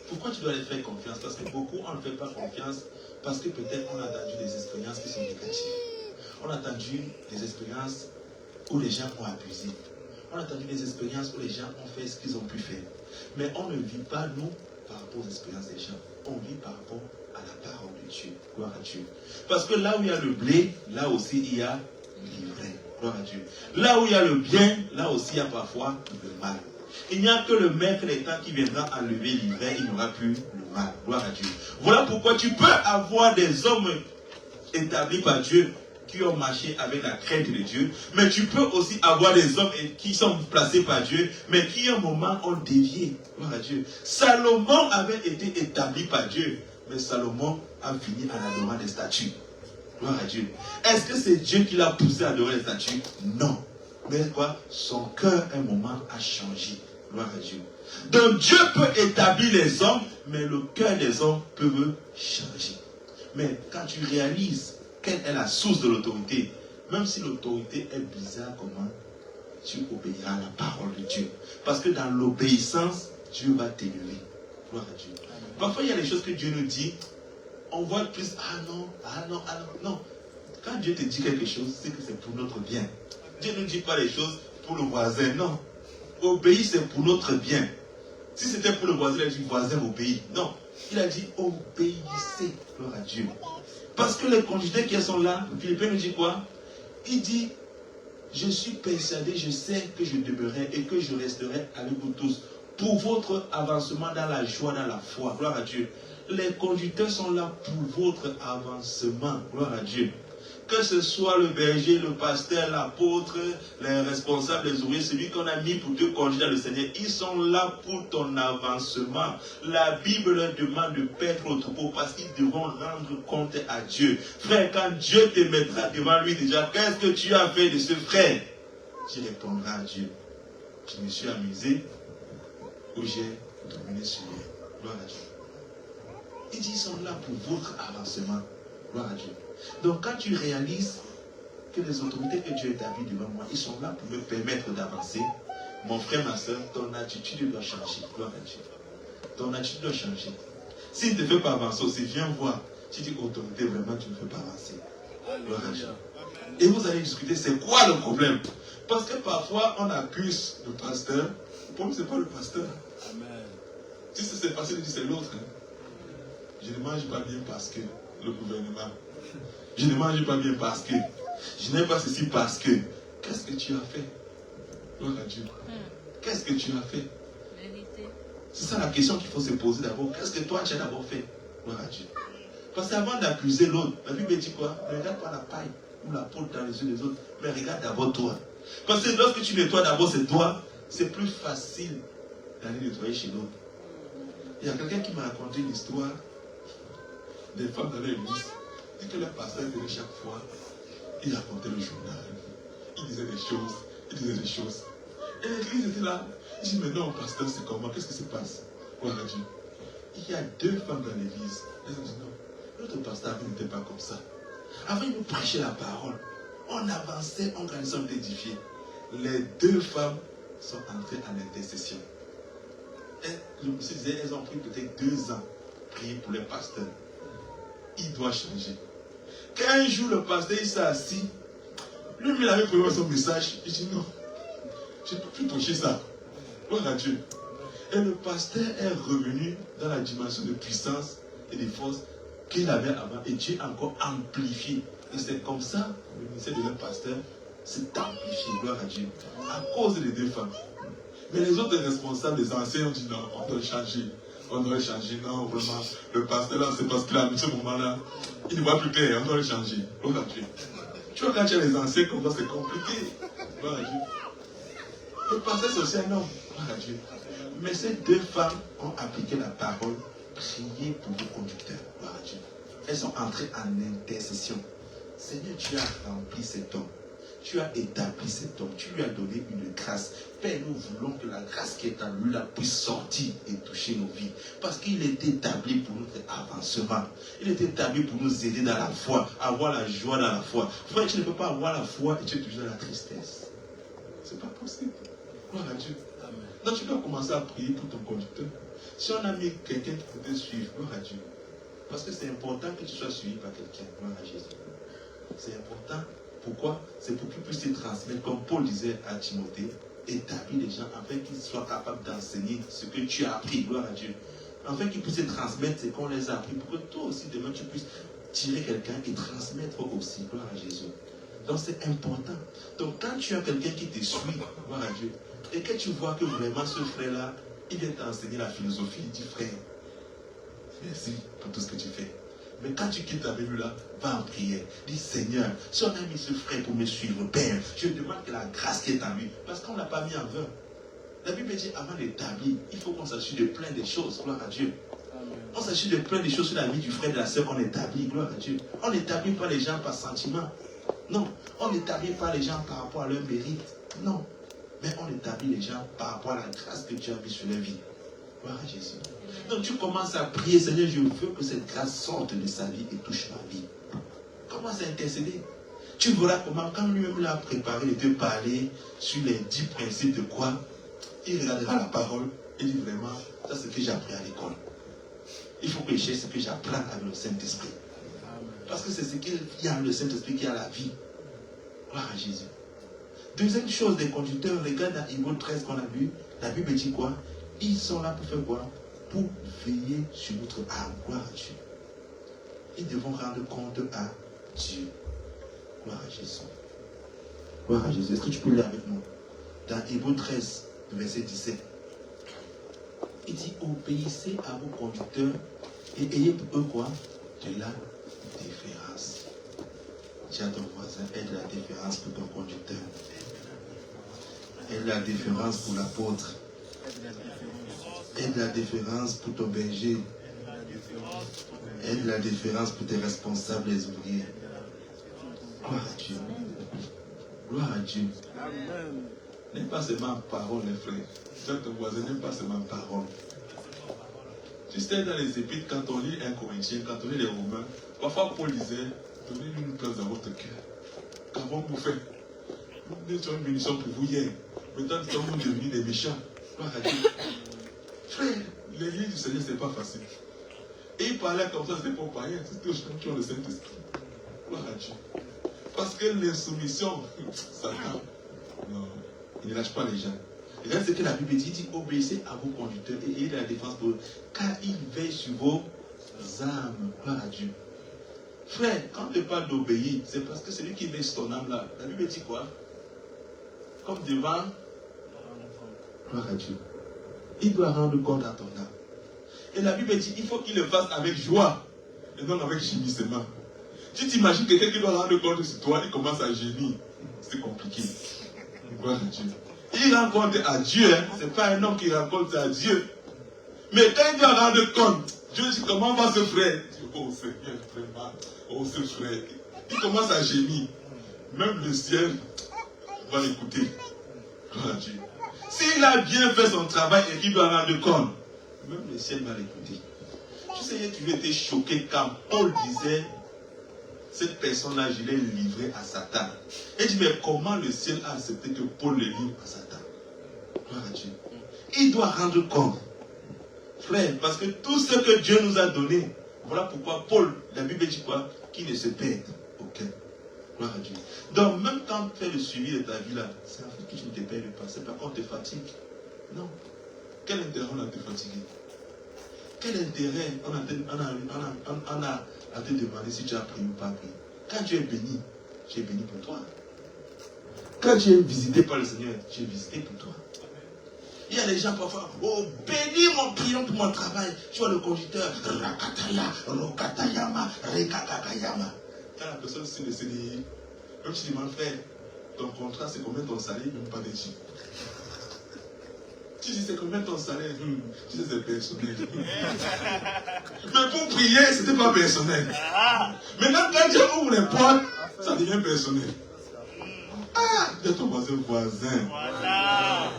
Pourquoi tu dois les faire confiance? Parce que beaucoup, on ne fait pas confiance parce que peut-être on a entendu des expériences qui sont négatives. On a entendu des expériences où les gens ont abusé. On a entendu des expériences où les gens ont fait ce qu'ils ont pu faire. Mais on ne vit pas, nous, par rapport aux expériences des gens. On vit par rapport à la parole de Dieu. Gloire à Dieu. Parce que là où il y a le blé, là aussi il y a l'ivraie. Gloire à Dieu. Là où il y a le bien, là aussi il y a parfois le mal. Il n'y a que le maître des temps qui viendra enlever l'ivraie, il n'y aura plus le mal. Gloire à Dieu. Voilà pourquoi tu peux avoir des hommes établis par Dieu qui ont marché avec la crainte de Dieu, mais tu peux aussi avoir des hommes qui sont placés par Dieu, mais qui à un moment ont dévié. Gloire à Dieu. Salomon avait été établi par Dieu, mais Salomon a fini en adorant des statues. Gloire à Dieu. Est-ce que c'est Dieu qui l'a poussé à adorer les statues? Non. Mais quoi? Son cœur, un moment, a changé. Gloire à Dieu. Donc Dieu peut établir les hommes, mais le cœur des hommes peut changer. Mais quand tu réalises quelle est la source de l'autorité, même si l'autorité est bizarre, comment tu obéiras à la parole de Dieu. Parce que dans l'obéissance, Dieu va t'élever. Gloire à Dieu. Parfois, il y a des choses que Dieu nous dit, on voit plus, ah non, ah non, ah non. Non. Quand Dieu te dit quelque chose, c'est que c'est pour notre bien. Dieu ne dit pas les choses pour le voisin, non. Obéir, c'est pour notre bien. Si c'était pour le voisin, il a dit, voisin, obéis. Non. Il a dit, obéissez. Gloire à Dieu. Parce que les conjugés qui sont là, Philippin nous dit quoi? Il dit, je suis persuadé, je sais que je demeurerai et que je resterai avec vous tous pour votre avancement dans la joie, dans la foi. Gloire à Dieu. Les conducteurs sont là pour votre avancement. Gloire à Dieu. Que ce soit le berger, le pasteur, l'apôtre, les responsables, les ouvriers, celui qu'on a mis pour te conduire dans le Seigneur, ils sont là pour ton avancement. La Bible leur demande de paître au troupeau parce qu'ils devront rendre compte à Dieu. Frère, quand Dieu te mettra devant lui déjà, qu'est-ce que tu as fait de ce frère? Tu répondras à Dieu. Je me suis amusé ou j'ai dominé sur lui. Gloire à Dieu. Il dit, ils sont là pour votre avancement. Gloire à Dieu. Donc quand tu réalises que les autorités que Dieu établit devant moi, ils sont là pour me permettre d'avancer, mon frère, ma soeur, ton attitude doit changer. Gloire à Dieu. Ton attitude doit changer. S'il ne te fait pas avancer aussi, viens voir. Tu dis, autorité, vraiment, tu ne fais pas avancer. Gloire à Dieu. Et vous allez discuter, c'est quoi le problème? Parce que parfois, on accuse le pasteur. Le problème, ce n'est pas le pasteur. Amen. Si c'est passé, il dit, c'est l'autre. Je ne mange pas bien parce que le gouvernement. Je ne mange pas bien parce que. Je n'aime pas ceci parce que. Qu'est-ce que tu as fait? Gloire à Dieu. Qu'est-ce que tu as fait? C'est ça la question qu'il faut se poser d'abord. Qu'est-ce que toi tu as d'abord fait? Gloire à Dieu. Parce qu'avant d'accuser l'autre, la Bible dit quoi? Ne regarde pas la paille ou la peau dans les yeux des autres, mais regarde d'abord toi. Parce que lorsque tu nettoies d'abord c'est toi, c'est plus facile d'aller nettoyer chez l'autre. Il y a quelqu'un qui m'a raconté une histoire des femmes dans l'église. Il dit que le pasteur venait chaque fois, il racontait le journal, il disait des choses, Et l'église était là. Il dit, mais non, pasteur, c'est comment? Qu'est-ce qui se passe? Gloire à Dieu. Il y a 2 femmes dans l'église. Elles ont dit, non, notre pasteur n'était pas comme ça. Avant, il nous prêchait la parole. On avançait, on grandissait, on était édifié. Les 2 femmes sont entrées en intercession. Je me suis dit, elles ont pris peut-être 2 ans prier pour les pasteurs. Il doit changer. Qu'un jour le pasteur il s'est assis, lui-même il avait préparé son message, il dit non, je ne peux plus toucher ça. Gloire à Dieu. Et le pasteur est revenu dans la dimension de puissance et de force qu'il avait avant, et Dieu a encore amplifié. Et c'est comme ça que le ministère de leur pasteur s'est amplifié. Gloire à Dieu. À cause des 2 femmes. Mais les autres responsables, les anciens ont dit non, on doit changer. On doit changer, non, vraiment. Le pasteur là, c'est parce qu'il a à ce moment-là, il ne voit plus clair, on doit le changer. Gloire à Dieu. Tu vois, quand tu as les anciens comme ça, c'est compliqué. Gloire à Dieu. Le pasteur, c'est aussi un homme. Gloire à Dieu. Mais ces 2 femmes ont appliqué la parole, priez pour vos conducteurs. Gloire à Dieu. Elles sont entrées en intercession. Seigneur, tu as rempli cet homme. Tu as établi cet homme. Tu lui as donné une grâce. Père, nous voulons que la grâce qui est en lui là puisse sortir et toucher nos vies. Parce qu'il est établi pour notre avancement. Il est établi pour nous aider dans la foi, avoir la joie dans la foi. Frère, tu ne peux pas avoir la foi et tu es toujours dans la tristesse. Ce n'est pas possible. Gloire à Dieu. Donc tu dois commencer à prier pour ton conducteur. Si on a mis quelqu'un qui peut te suivre, gloire à Dieu. Parce que c'est important que tu sois suivi par quelqu'un. Gloire à Jésus. C'est important. Pourquoi? C'est pour qu'il puisse te transmettre, comme Paul disait à Timothée, établir les gens afin qu'ils soient capables d'enseigner ce que tu as appris. Gloire à Dieu. Afin qu'ils puissent te transmettre ce qu'on les a appris. Pour que toi aussi, demain, tu puisses tirer quelqu'un et transmettre aussi. Gloire à Jésus. Donc c'est important. Donc quand tu as quelqu'un qui te suit, gloire à Dieu, et que tu vois que vraiment ce frère-là, il vient t'enseigner la philosophie, il dit frère, merci pour tout ce que tu fais. Mais quand tu quittes avec lui là, va en prière. Dis Seigneur, si on a mis ce frère pour me suivre, Père, je demande que la grâce qui est en lui, parce qu'on ne l'a pas mis en vain. La Bible dit avant d'établir, il faut qu'on s'assure de plein de choses, gloire à Dieu. On s'assure de plein de choses sur la vie du frère et de la sœur qu'on établit, gloire à Dieu. On n'établit pas les gens par sentiment. Non, on n'établit pas les gens par rapport à leur mérite. Non, mais on établit les gens par rapport à la grâce que tu as vue sur leur vie. Gloire à Jésus. Donc tu commences à prier, Seigneur, je veux que cette grâce sorte de sa vie et touche ma vie. Commence à intercéder. Tu verras comment, quand lui-même l'a préparé de te parler sur les 10 principes de quoi, il regardera la parole et dit vraiment, ça c'est ce que j'ai appris à l'école. Il faut que je cherche ce que j'apprends avec le Saint-Esprit. Parce que c'est ce qu'il y a dans le Saint-Esprit qui a la vie. Gloire à Jésus. Deuxième chose, des conducteurs, regarde dans Hébreux 13 qu'on a vu, la Bible dit quoi? Ils sont là pour faire quoi? Pour veiller sur notre âme. Gloire à Dieu. Ils devront rendre compte à Dieu. Gloire à Jésus. Gloire à Jésus. Est-ce que tu peux lire avec moi? Dans Hébreux 13, verset 17. Il dit, obéissez à vos conducteurs et ayez pour eux quoi? De la déférence. Dis à ton voisin, aie de la déférence pour ton conducteur. Aie de la déférence pour l'apôtre. Aie de la déférence pour ton berger. Aie de la déférence pour tes responsables, les ouvriers. Gloire à Dieu. Gloire à Dieu. N'aime pas seulement parole, les frères. Dis à ton voisin, n'aime pas seulement parole. Tu sais, dans les épîtres, quand on lit 1 Corinthiens, quand on lit les Romains, parfois Paul disait, donnez-lui une place dans votre cœur. Qu'avons-vous fait? Nous étions une bénédiction pour vous hier. Maintenant, nous sommes devenus des méchants. Gloire à Dieu. Frère, l'église du Seigneur, ce n'est pas facile. Et il parlait comme ça, ce n'est pas païen, c'était aux gens qui ont le Saint-Esprit. Gloire à Dieu. Parce que l'insoumission, Satan, non, il ne lâche pas les gens. Regarde ce que la Bible dit, il dit, obéissez à vos conducteurs et ayez de la défense pour eux, car ils veillent sur vos âmes. Gloire à Dieu. Frère, quand tu parles d'obéir, c'est parce que celui qui veille sur ton âme là, la Bible dit quoi? Comme devant, gloire à Dieu. Il doit rendre compte à ton âme. Et la Bible dit, il faut qu'il le fasse avec joie et non avec gémissement. Tu t'imagines quelqu'un qui doit rendre compte sur toi, il commence à gémir. C'est compliqué. Gloire à Dieu. Il rend compte à Dieu, hein? Ce n'est pas un homme qui rend compte à Dieu. Mais quand il doit rendre compte, Dieu dit, comment va ce frère? Il dit, oh Seigneur, vraiment, oh ce frère. Il commence à gémir. Même le ciel va l'écouter. Gloire à Dieu. S'il a bien fait son travail et qu'il doit rendre compte, même le ciel va l'écouter. Tu sais, tu étais choqué quand Paul disait, cette personne-là, je l'ai livrée à Satan. Et il dit, mais comment le ciel a accepté que Paul le livre à Satan? Gloire à Dieu. Il doit rendre compte. Frère, parce que tout ce que Dieu nous a donné, voilà pourquoi Paul, la Bible dit quoi? Qu'il ne se perd aucun. Gloire à Dieu. Donc, même quand tu fais le suivi de ta vie là, c'est en fait que tu ne te perds pas. C'est pas qu'on te fatigue. Non. Quel intérêt on a de te fatiguer? Quel intérêt on a à te demander si tu as prié ou pas prié? Quand tu es béni pour toi. Quand tu es visité par le Seigneur, tu es visité pour toi. Il y a des gens parfois, oh, bénis mon priant pour mon travail. Tu vois le conducteur, Rakataya, Rokatayama, Rekakakayama. Quand la personne signe le CDI, même si tu demandes, frère, ton contrat c'est combien ton salaire, même pas d'études. Tu dis c'est combien ton salaire? Tu dis c'est personnel. Mais pour prier, c'était pas personnel. Maintenant, quand Dieu ouvre les portes, ça devient personnel. Ah, de ton voisin. Voilà.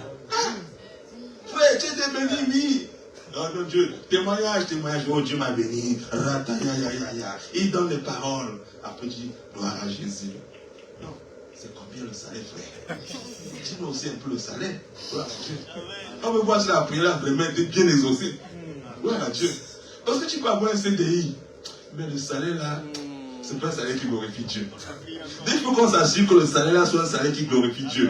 Frère, tu étais béni, oui. Non, Dieu, témoignage, oh Dieu m'a béni. Il donne les paroles. Après, il dit, gloire à Jésus. Non, C'est combien le salaire, frère? Dis-nous aussi un peu le salaire. Gloire à Dieu. On veut voir si la prière vraiment été bien exaucée. Gloire à Dieu. Parce que tu peux avoir un CDI, mais le salaire là, c'est pas un salaire qui glorifie Dieu. Donc il faut qu'on s'assure que le salaire là soit un salaire qui glorifie Dieu.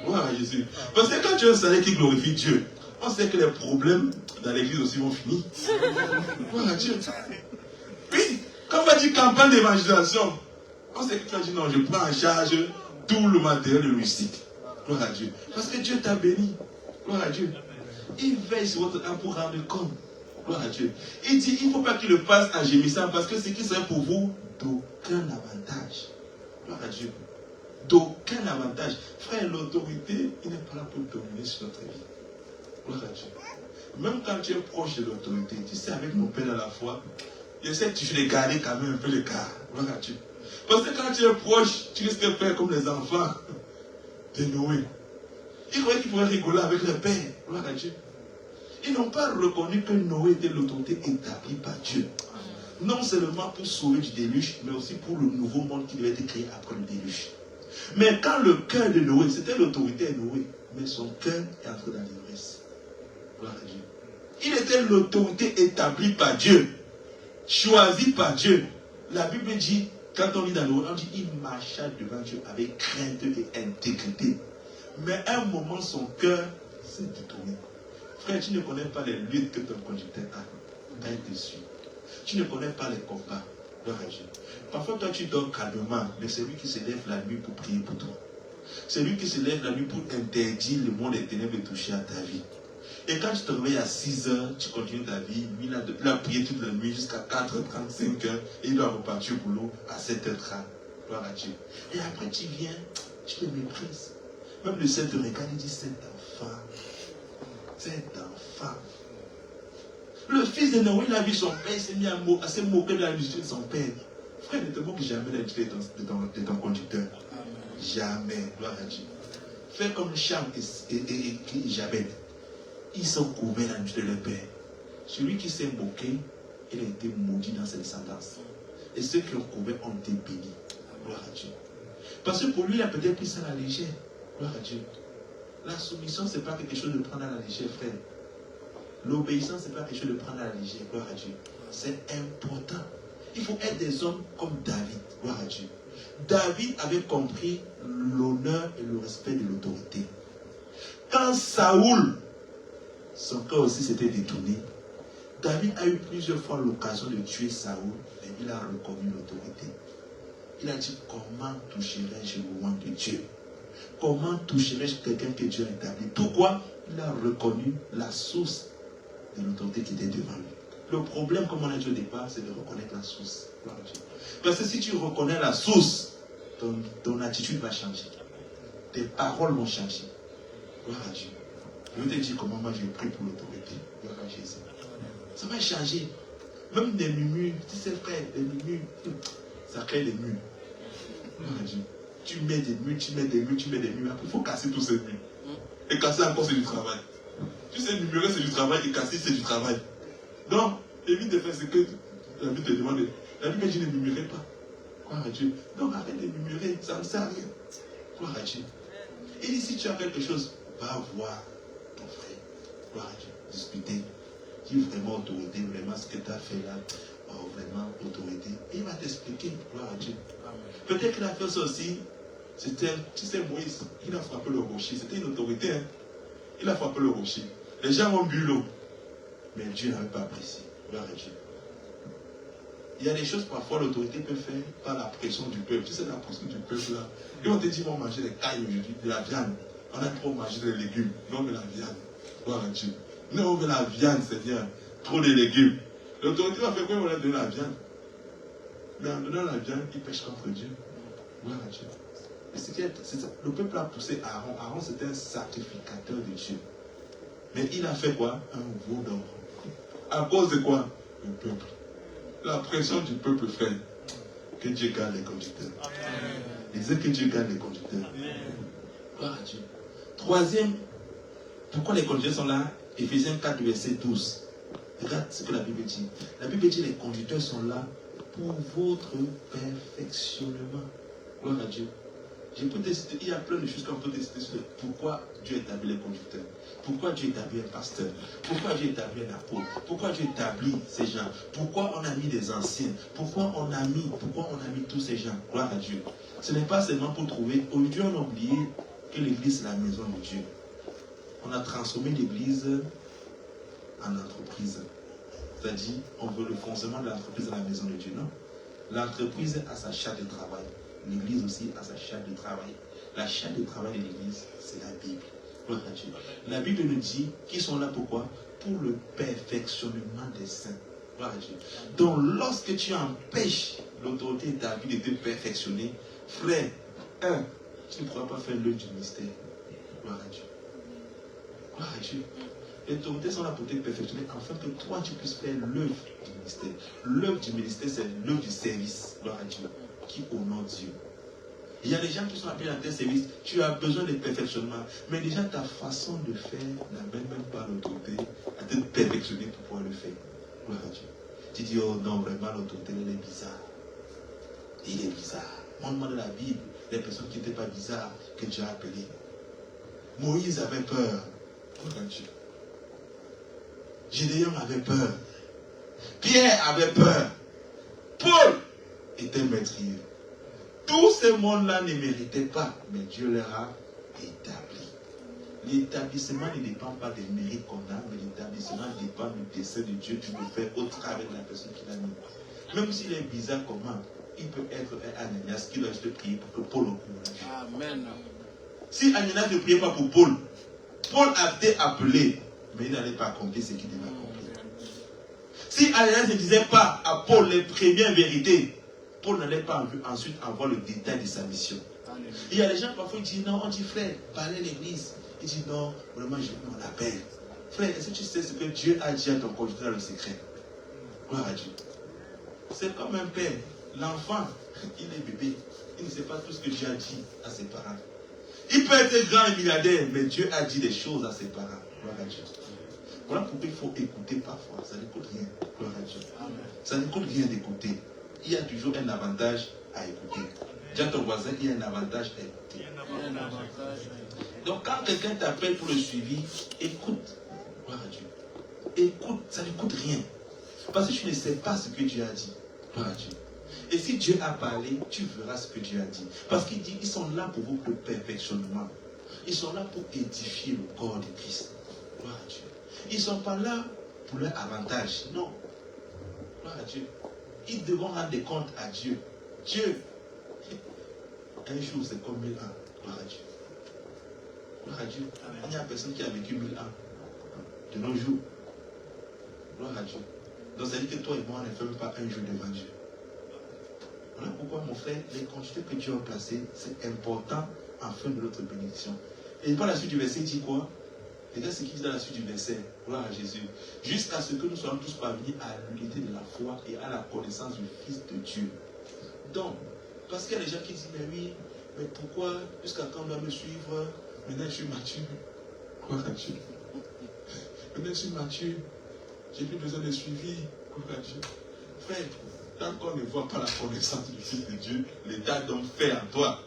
Gloire à Jésus. Parce que quand tu as un salaire qui glorifie Dieu, on sait que les problèmes dans l'église aussi vont finir. Gloire à Dieu. Oui, quand on va dire campagne d'évangélisation, on sait que tu as dit non, je prends en charge tout le matériel de logistique. Gloire à Dieu. Parce que Dieu t'a béni. Gloire à Dieu. Il veille sur votre âme pour rendre compte. Gloire à Dieu. Il dit, il ne faut pas qu'il le fasse en gémissant parce que ce qui serait pour vous d'aucun avantage. Gloire à Dieu. D'aucun avantage. Frère, l'autorité, il n'est pas là pour dominer sur notre vie. Gloire à Dieu. Même quand tu es proche de l'autorité, tu sais, avec mon père à la foi, j'essaie toujours de garder quand même un peu l'écart. Gloire à Dieu. Parce que quand tu es proche, tu risques de faire comme les enfants de Noé. Ils croyaient qu'ils pourraient rigoler avec leur père. Gloire à Dieu. Ils n'ont pas reconnu que Noé était l'autorité établie par Dieu. Non seulement pour sauver du déluge, mais aussi pour le nouveau monde qui devait être créé après le déluge. Mais quand le cœur de Noé, c'était l'autorité de Noé, mais son cœur est entré dans l'ivresse. Gloire à Dieu. Il était l'autorité établie par Dieu, choisie par Dieu. La Bible dit, quand on lit dans Noé, on dit il marcha devant Dieu avec crainte et intégrité. Mais à un moment, son cœur s'est détourné. Frère, tu ne connais pas les luttes que ton conducteur a été dessus. Tu ne connais pas les combats. Gloire à Dieu. Parfois, toi, tu dors calmement, mais c'est lui qui se lève la nuit pour prier pour toi. C'est lui qui se lève la nuit pour interdire le monde des ténèbres de toucher à ta vie. Et quand tu te réveilles à 6 heures, tu continues ta vie. Lui, il a prié toute la nuit jusqu'à 4h30, 5h. Et il doit repartir au boulot à 7h30. Gloire à Dieu. Et après, tu viens, tu te méprises. Même le Seigneur te regarde et dit, cet enfant. Le fils de Noé, il a vu son père, il s'est mis à se moquer de la lucidité de son père. Frère, ne te moque jamais de la lucidité de ton conducteur. Jamais. Gloire à Dieu. Fais comme Cham et Jabet. Ils sont couverts dans la lucidité de leur père. Celui qui s'est moqué, il a été maudit dans ses descendances. Et ceux qui l'ont couvert ont été bénis. Gloire à Dieu. Parce que pour lui, il a peut-être pris ça à la légère. Gloire à Dieu. La soumission, ce n'est pas quelque chose de prendre à la légère, frère. L'obéissance, ce n'est pas quelque chose de prendre à la légère. Gloire à Dieu. C'est important. Il faut être des hommes comme David. Gloire à Dieu. David avait compris l'honneur et le respect de l'autorité. Quand Saoul, son cœur aussi s'était détourné, David a eu plusieurs fois l'occasion de tuer Saoul, mais il a reconnu l'autorité. Il a dit, comment toucherai-je le roi de Dieu? Comment toucherai-je quelqu'un que Dieu a établi? Pourquoi? Il a reconnu la source de l'autorité qui était devant lui. Le problème, comme on a dit au départ, c'est de reconnaître la source. Parce que si tu reconnais la source, ton attitude va changer. Tes paroles vont changer. Gloire à Dieu. Je vais te dire comment moi j'ai pris pour l'autorité. Gloire à Jésus. Ça va changer. Même des murmures, tu sais frère, des murmures, ça crée des murs. Gloire à Dieu. Tu mets des murs, tu mets des murs, tu mets des murs. Après, il faut casser tous ces murs. Et casser encore, c'est du travail. Tu sais, murmurer, c'est du travail, et casser, c'est du travail. Donc, évite de faire ce que la Bible te demande. La Bible dit ne murmurez pas. Gloire à Dieu. Donc, arrête de murmurer, ça ne sert à rien. Gloire à Dieu. Et dit, si tu as quelque chose, va voir ton frère. Gloire à Dieu. Discuter. Dis vraiment autorité, vraiment ce que tu as fait là. Oh, vraiment autorité. Et il va t'expliquer. Gloire à Dieu. Peut-être qu'il a fait ça aussi. C'était, tu sais, Moïse, il a frappé le rocher. C'était une autorité. Hein? Il a frappé le rocher. Les gens ont bu l'eau. Mais Dieu n'avait pas apprécié. Gloire à Dieu. Il y a des choses parfois l'autorité peut faire par la pression du peuple. Tu sais, la pression du peuple là. Et on te dit, on va manger des cailles aujourd'hui, de la viande. On a trop mangé des légumes. Non, mais la viande. Gloire à Dieu. Non, mais la viande, c'est bien. Trop de légumes. L'autorité va faire quoi? On va donner la viande. Mais en donnant la viande, il pêche contre Dieu. Gloire à Dieu. Le peuple a poussé Aaron. Aaron, c'était un sacrificateur de Dieu. Mais il a fait quoi? Un veau d'or. À cause de quoi? Le peuple. La pression du peuple, frère. Que Dieu garde les conducteurs. Disait que Dieu garde les conducteurs. Gloire à Dieu. Troisième, pourquoi les conducteurs sont là? Éphésiens 4, verset 12. Regarde ce que la Bible dit. La Bible dit que les conducteurs sont là pour votre perfectionnement. Gloire à Dieu. Je peux te citer, il y a plein de choses qu'on peut te citer sur pourquoi Dieu établit les conducteurs, pourquoi Dieu établit un pasteur, pourquoi Dieu établit un apôtre, pourquoi Dieu établit ces gens, pourquoi on a mis des anciens, pourquoi on a mis tous ces gens. Gloire à Dieu. Ce n'est pas seulement pour trouver. Aujourd'hui, on a oublié que l'église est la maison de Dieu. On a transformé l'église en entreprise. C'est-à-dire, on veut le fonctionnement de l'entreprise dans la maison de Dieu, non? L'entreprise a sa charte de travail. L'église aussi a sa charte de travail. La charte de travail de l'église, c'est la Bible. Gloire à Dieu. La Bible nous dit qu'ils sont là pourquoi? Pour le perfectionnement des saints. Gloire à Dieu. Donc, lorsque tu empêches l'autorité établie de te perfectionner, frère, tu ne pourras pas faire l'œuvre du ministère. Gloire à Dieu. Gloire à Dieu. Les autorités sont là pour te perfectionner afin que toi tu puisses faire l'œuvre du ministère. L'œuvre du ministère, c'est l'œuvre du service. Gloire à Dieu. Qui honore Dieu. Il y a des gens qui sont appelés dans tes services. Tu as besoin de perfectionnement. Mais déjà ta façon de faire n'amène même pas l'autorité à te perfectionner pour pouvoir le faire. Gloire à Dieu. Tu dis, oh non, vraiment l'autorité, elle est bizarre. Il est bizarre. On demande dans la Bible les personnes qui n'étaient pas bizarres que Dieu a appelées. Moïse avait peur. Gloire à Dieu. Gédéon avait peur. Pierre avait peur. Paul était meurtrier. Tous ces mondes-là ne méritaient pas, mais Dieu leur a établi. L'établissement ne dépend pas des mérites qu'on a, mais l'établissement dépend du dessein de Dieu qui le fait au travers de la personne qui l'a mis. Même s'il est bizarre comment, il peut être un Ananias qui doit juste prier pour que Paul recouvre. Amen. Si Ananias ne priait pas pour Paul, Paul a été appelé, mais il n'allait pas accomplir ce qu'il devait accomplir. Si Ananias ne disait pas à Paul les premières vérités, Paul n'allait pas ensuite avoir le détail de sa mission. Il y a des gens parfois qui disent non, on dit frère, parlez l'église. Il dit non, vraiment je m'en appelle. Frère, est-ce que tu sais ce que Dieu a dit à ton conducteur dans le secret? Gloire à Dieu. C'est comme un père. L'enfant, il est bébé. Il ne sait pas tout ce que Dieu a dit à ses parents. Il peut être grand et milliardaire, mais Dieu a dit des choses à ses parents. Gloire à Dieu. Voilà pourquoi il faut écouter parfois. Ça ne coûte rien. Gloire à Dieu. Ça ne coûte rien d'écouter. Il y a toujours un avantage à écouter. Dis à ton voisin, il y a un avantage à écouter. Donc quand quelqu'un t'appelle pour le suivi, écoute. Gloire à Dieu. Écoute, ça ne coûte rien. Parce que tu ne sais pas ce que Dieu a dit. Gloire à Dieu. Et si Dieu a parlé, tu verras ce que Dieu a dit. Parce qu'il dit, ils sont là pour votre perfectionnement. Ils sont là pour édifier le corps de Christ. Gloire à Dieu. Ils ne sont pas là pour leur avantage. Non. Gloire à Dieu. Ils devront rendre compte à Dieu. Dieu, un jour c'est comme 1000 ans. Gloire à Dieu. Gloire à Dieu. Il y a personne qui a vécu 1000 ans de nos jours. Gloire à Dieu. Donc ça dit que toi et moi, on ne fait même pas un jour devant Dieu. Voilà pourquoi, mon frère, les conducteurs que Dieu a placés, c'est important afin de notre bénédiction. Et par la suite du verset, il dit quoi? Regarde ce qu'il dit dans la suite du verset. Gloire à Jésus. Jusqu'à ce que nous soyons tous parvenus à l'unité de la foi et à la connaissance du Fils de Dieu. Donc, parce qu'il y a des gens qui disent, mais oui, mais pourquoi, jusqu'à quand on doit me suivre? Maintenant je suis mature. Gloire à Dieu. Maintenant je suis mature. J'ai plus besoin de suivi. Gloire à Dieu. Frère, tant qu'on ne voit pas la connaissance du Fils de Dieu, l'état donc fait en toi,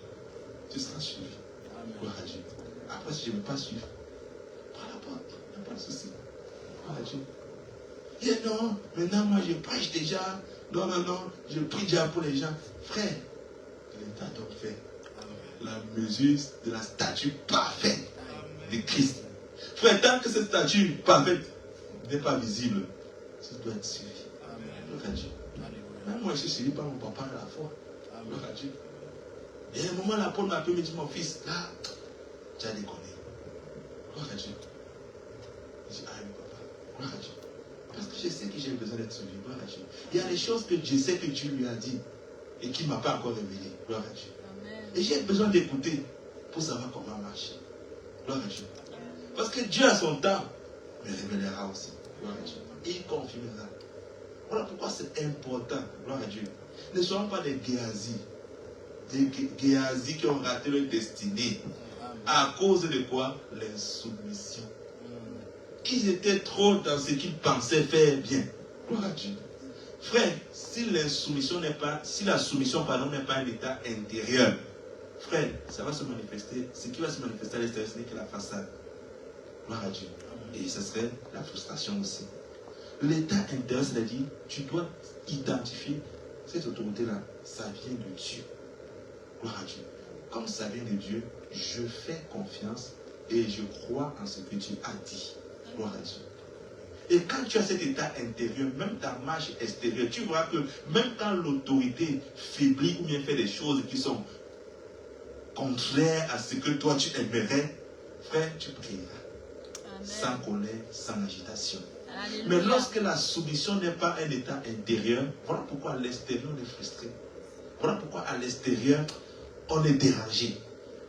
tu seras suivi. Gloire à Dieu. Après, si je ne veux pas suivre, prends la porte, il n'y a pas de souci. Gloire à Dieu. Il dit non, maintenant moi je prêche déjà. Non, non, non, je prie déjà pour les gens. Frère, l'état donc fait la mesure de la statue parfaite de Christ. Frère, tant que cette statue parfaite n'est pas visible, tu dois être suivi. Gloire à Dieu. Même moi, je suis suivi par mon papa à la foi. Gloire à Dieu. Et à un moment, l'apôtre m'a appelé, me dit, mon fils, là, tu as déconné. Gloire à Dieu. Je dis, ah oui, papa. Gloire à Dieu. Parce que je sais que j'ai besoin d'être suivi. Gloire à Dieu. Il y a des choses que je sais que Dieu lui a dit et qu'il ne m'a pas encore révélé. Gloire à Dieu. Amen. Et j'ai besoin d'écouter pour savoir comment marcher. Gloire à Dieu. Parce que Dieu, à son temps, me révélera aussi. Gloire à Dieu. Et il confirmera. Voilà pourquoi c'est important. Gloire à Dieu. Ne soyons pas des Géasi. Des Géasi qui ont raté leur destinée. À cause de quoi? L'insoumission. Ils étaient trop dans ce qu'ils pensaient faire bien. Gloire à Dieu. Frère, si la soumission n'est pas un état intérieur, frère, ça va se manifester. Ce qui va se manifester à l'extérieur, ce n'est que la façade. Gloire à Dieu. Et ce serait la frustration aussi. L'état intérieur, c'est-à-dire, tu dois identifier cette autorité-là. Ça vient de Dieu. Gloire à Dieu. Comme ça vient de Dieu, je fais confiance et je crois en ce que Dieu a dit. Gloire à Dieu. Et quand tu as cet état intérieur, même ta marche extérieure, tu vois que même quand l'autorité faiblit ou bien fait des choses qui sont contraires à ce que toi tu aimerais, frère, tu prieras. Sans colère, sans agitation. Alléluia. Mais lorsque la soumission n'est pas un état intérieur, voilà pourquoi à l'extérieur on est frustré. Voilà pourquoi à l'extérieur on est dérangé.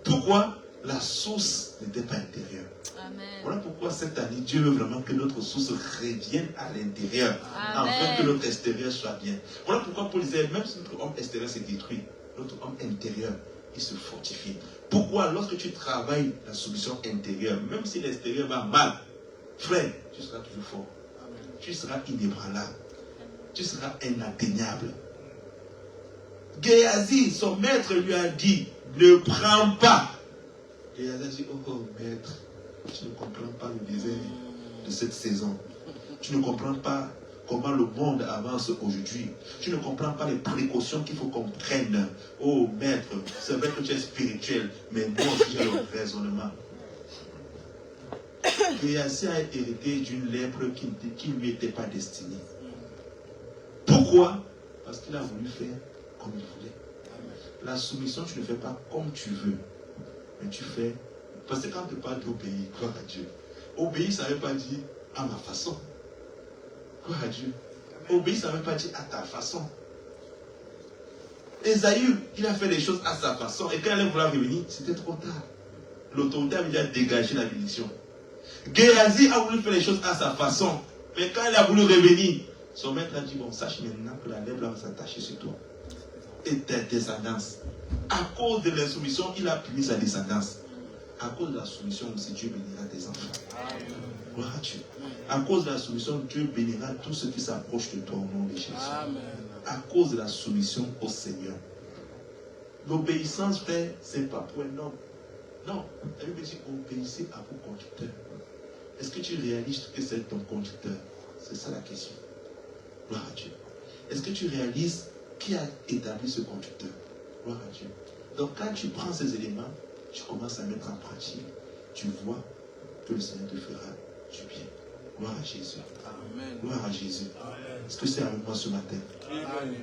Pourquoi la source n'était pas intérieure. Amen. Voilà pourquoi cette année, Dieu veut vraiment que notre source revienne à l'intérieur. Afin que notre extérieur soit bien. Voilà pourquoi Paul disait, même si notre homme extérieur se détruit, notre homme intérieur, il se fortifie. Pourquoi lorsque tu travailles la soumission intérieure, même si l'extérieur va mal, frère, tu seras toujours fort. Amen. Tu seras inébranlable. Tu seras inatteignable. Géasi, son maître lui a dit, ne prends pas. Géasi a dit, oh maître, tu ne comprends pas le désert de cette saison. Tu ne comprends pas comment le monde avance aujourd'hui. Tu ne comprends pas les précautions qu'il faut qu'on prenne. Oh maître, c'est vrai que tu es spirituel, mais moi aussi j'ai le raisonnement. Géasi a hérité d'une lèpre qui ne lui était pas destinée. Pourquoi? Parce qu'il a voulu faire comme il voulait. La soumission, tu ne fais pas comme tu veux, mais tu fais. Parce que quand tu parles d'obéir, gloire à Dieu. Obéir, ça ne veut pas dire à ma façon. Gloire à Dieu. Obéir, ça ne veut pas dire à ta façon. Ésaü, il a fait les choses à sa façon. Et quand il voulait revenir, c'était trop tard. L'autorité avait déjà dégagé la bénédiction. Géasi a voulu faire les choses à sa façon. Mais quand il a voulu revenir, son maître a dit, bon, sache maintenant que la lèvre va s'attacher sur toi. Et ta descendance. À cause de l'insoumission, il a puni sa descendance. À cause de la soumission aussi, Dieu bénira tes enfants. Gloire à Dieu. À cause de la soumission, Dieu bénira tout ce qui s'approche de toi au nom de Jésus. Amen. À cause de la soumission au Seigneur. L'obéissance, frère, ce n'est pas pour un homme. Non. La Bible dit, obéissez à vos conducteurs. Est-ce que tu réalises que c'est ton conducteur? C'est ça la question. Gloire à Dieu. Est-ce que tu réalises qui a établi ce conducteur? Gloire à Dieu. Donc quand tu prends ces éléments, tu commences à mettre en pratique, tu vois que le Seigneur te fera du bien. Gloire à Jésus. Amen. Gloire à Jésus. Est-ce que c'est avec moi ce matin? Amen.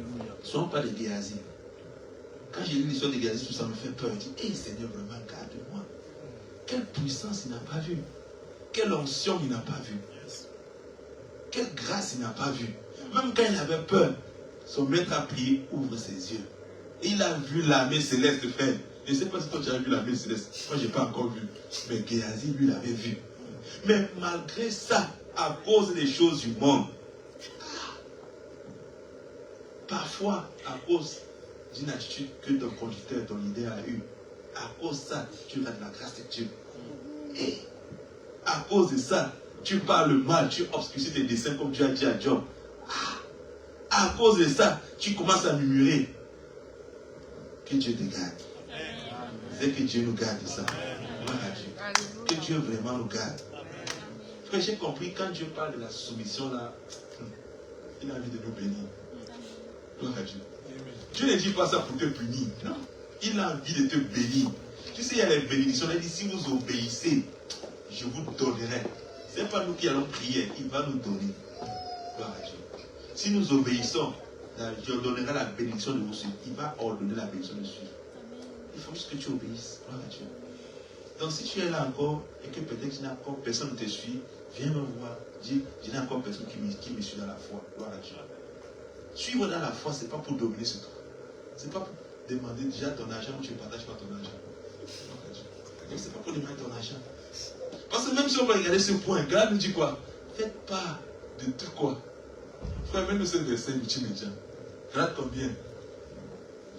Soyons pas des Géasi. Quand j'ai lu l'histoire de Géasi, tout ça me fait peur. Je dis, hé Seigneur, vraiment, garde-moi. Quelle puissance il n'a pas vu. Quelle onction il n'a pas vu. Quelle grâce il n'a pas vu. Même quand il avait peur, son maître a prié, ouvre ses yeux. Et il a vu l'armée céleste faire. Je ne sais pas si toi tu as vu l'armée céleste. Moi, je n'ai pas encore vu. Mais Géasi, lui, l'avait vu. Mais malgré ça, à cause des choses du monde, parfois, à cause d'une attitude que ton conducteur, ton leader a eue, à cause de ça, tu rates la grâce de Dieu. Et à cause de ça, tu parles mal, tu obscurcis tes desseins comme tu as dit à Job. À cause de ça, tu commences à murmurer. Que Dieu te garde. C'est que Dieu nous garde de ça. Gloire à Dieu. Que Dieu vraiment nous garde. Frère, j'ai compris, quand Dieu parle de la soumission là, il a envie de nous bénir. Gloire à Dieu. Dieu ne dit pas ça pour te punir. Non. Il a envie de te bénir. Tu sais, il y a les bénédictions. Il dit, si vous obéissez, je vous donnerai. Ce n'est pas nous qui allons prier, il va nous donner. Gloire à Dieu. Si nous obéissons, Dieu donnera la bénédiction de vous suivre. Il va ordonner la bénédiction de suivre. Il faut juste que tu obéisses. Gloire à Dieu. Donc si tu es là encore et que peut-être qu'il n'y a encore personne qui te suit, viens me voir. Dis, il n'y a encore personne qui me suit dans la foi. Gloire à Dieu. Suivre dans la foi, ce n'est pas pour dominer sur toi. Ce n'est pas pour demander déjà ton argent ou tu ne partages pas ton argent. Gloire à Dieu. Donc ce n'est pas pour demander ton argent. Parce que même si on va regarder ce point, Galate nous dit quoi? Faites pas de tout quoi. Frère, même ce verset multimédia. Galate combien?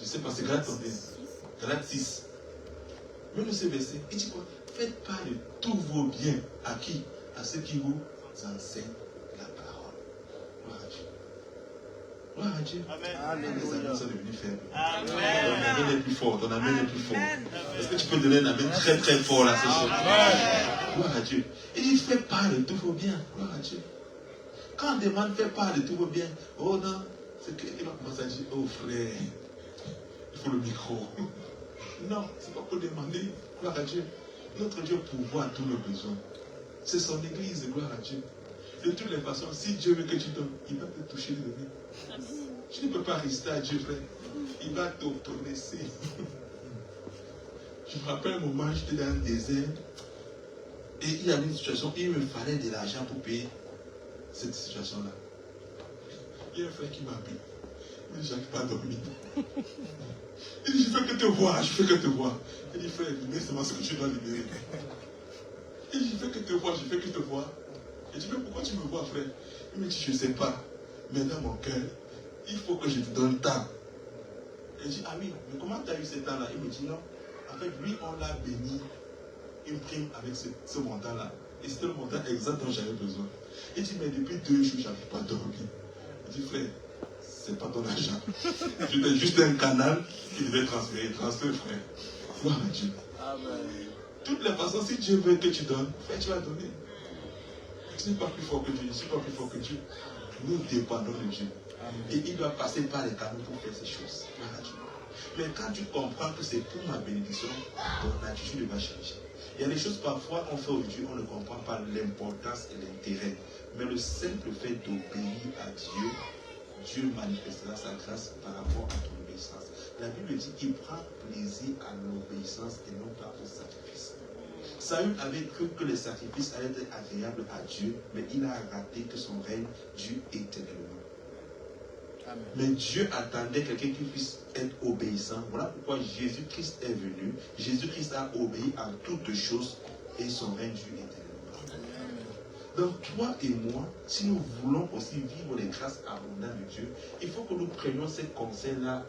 Je sais pas, c'est Galate combien? Galate 6. Même ce verset, il dit quoi? Faites pas de tous vos biens. À qui? À ceux qui vous enseignent la parole. Gloire à Dieu. Gloire à Dieu. Amen. Les amis sont devenus faibles. Amen. Ton amen est plus fort. Ton amen est plus fort. Est-ce que tu peux donner un amen très très fort là ce soir? Gloire à Dieu. Il dit, fais part de tout vos biens. Gloire à Dieu. Quand on demande, fais part de tous vos biens. Oh non. C'est qu'il va commencer à dire, oh frère, il faut le micro. Non, c'est pas pour demander. Gloire à Dieu. Notre Dieu pourvoit tous nos besoins. C'est son église, gloire à Dieu. De toutes les façons, si Dieu veut que tu donnes, il va te toucher le nez. Tu ne peux pas résister à Dieu, frère. Il va t'autonesser. Je me rappelle un moment, j'étais dans un désert. Et il y avait une situation, il me fallait de l'argent pour payer cette situation-là. Il y a un frère qui m'a appelé. Il dit, j'arrive pas à dormir. Il dit, je fais que te voir, je fais que te voir. Il dit, frère, libère seulement ce que tu dois libérer. Il dit, je fais que te voir, je fais que te voir. Et je dis, mais pourquoi tu me vois, frère? Il me dit, je ne sais pas. Mais dans mon cœur, il faut que je te donne tant. Et je dis, ah oui, mais comment tu as eu ce temps-là? Il me dit, non. En fait, lui, on l'a béni une prime avec ce montant-là. Et c'était le montant exact dont j'avais besoin. Il dit, mais depuis 2 jours, je n'arrive pas à dormir. Il dit, frère, c'est pas ton argent. C'était juste un canal qui devait transférer. Transfère, frère. Gloire à Dieu. Amen. Toutes les façons, si Dieu veut que tu donnes, frère, tu vas donner. Tu n'es pas plus fort que Dieu. Je ne suis pas plus fort que Dieu. Nous dépendons de Dieu. Amen. Et il doit passer par les canaux pour faire ces choses. Gloire à Dieu. Mais quand tu comprends que c'est pour ma bénédiction, ton attitude va changer. Il y a des choses parfois qu'on fait aujourd'hui, on ne comprend pas l'importance et l'intérêt. Mais le simple fait d'obéir à Dieu, Dieu manifestera sa grâce par rapport à ton obéissance. La Bible dit qu'il prend plaisir à l'obéissance et non pas au sacrifice. Saül avait cru que les sacrifices allaient être agréables à Dieu, mais il a raté que son règne dure éternellement. Amen. Mais Dieu attendait quelqu'un qui puisse être obéissant. Voilà pourquoi Jésus-Christ est venu. Jésus-Christ a obéi à toutes choses et son règne dure éternellement. Donc toi et moi, si nous voulons aussi vivre les grâces abondantes de Dieu, il faut que nous prenions ces conseils-là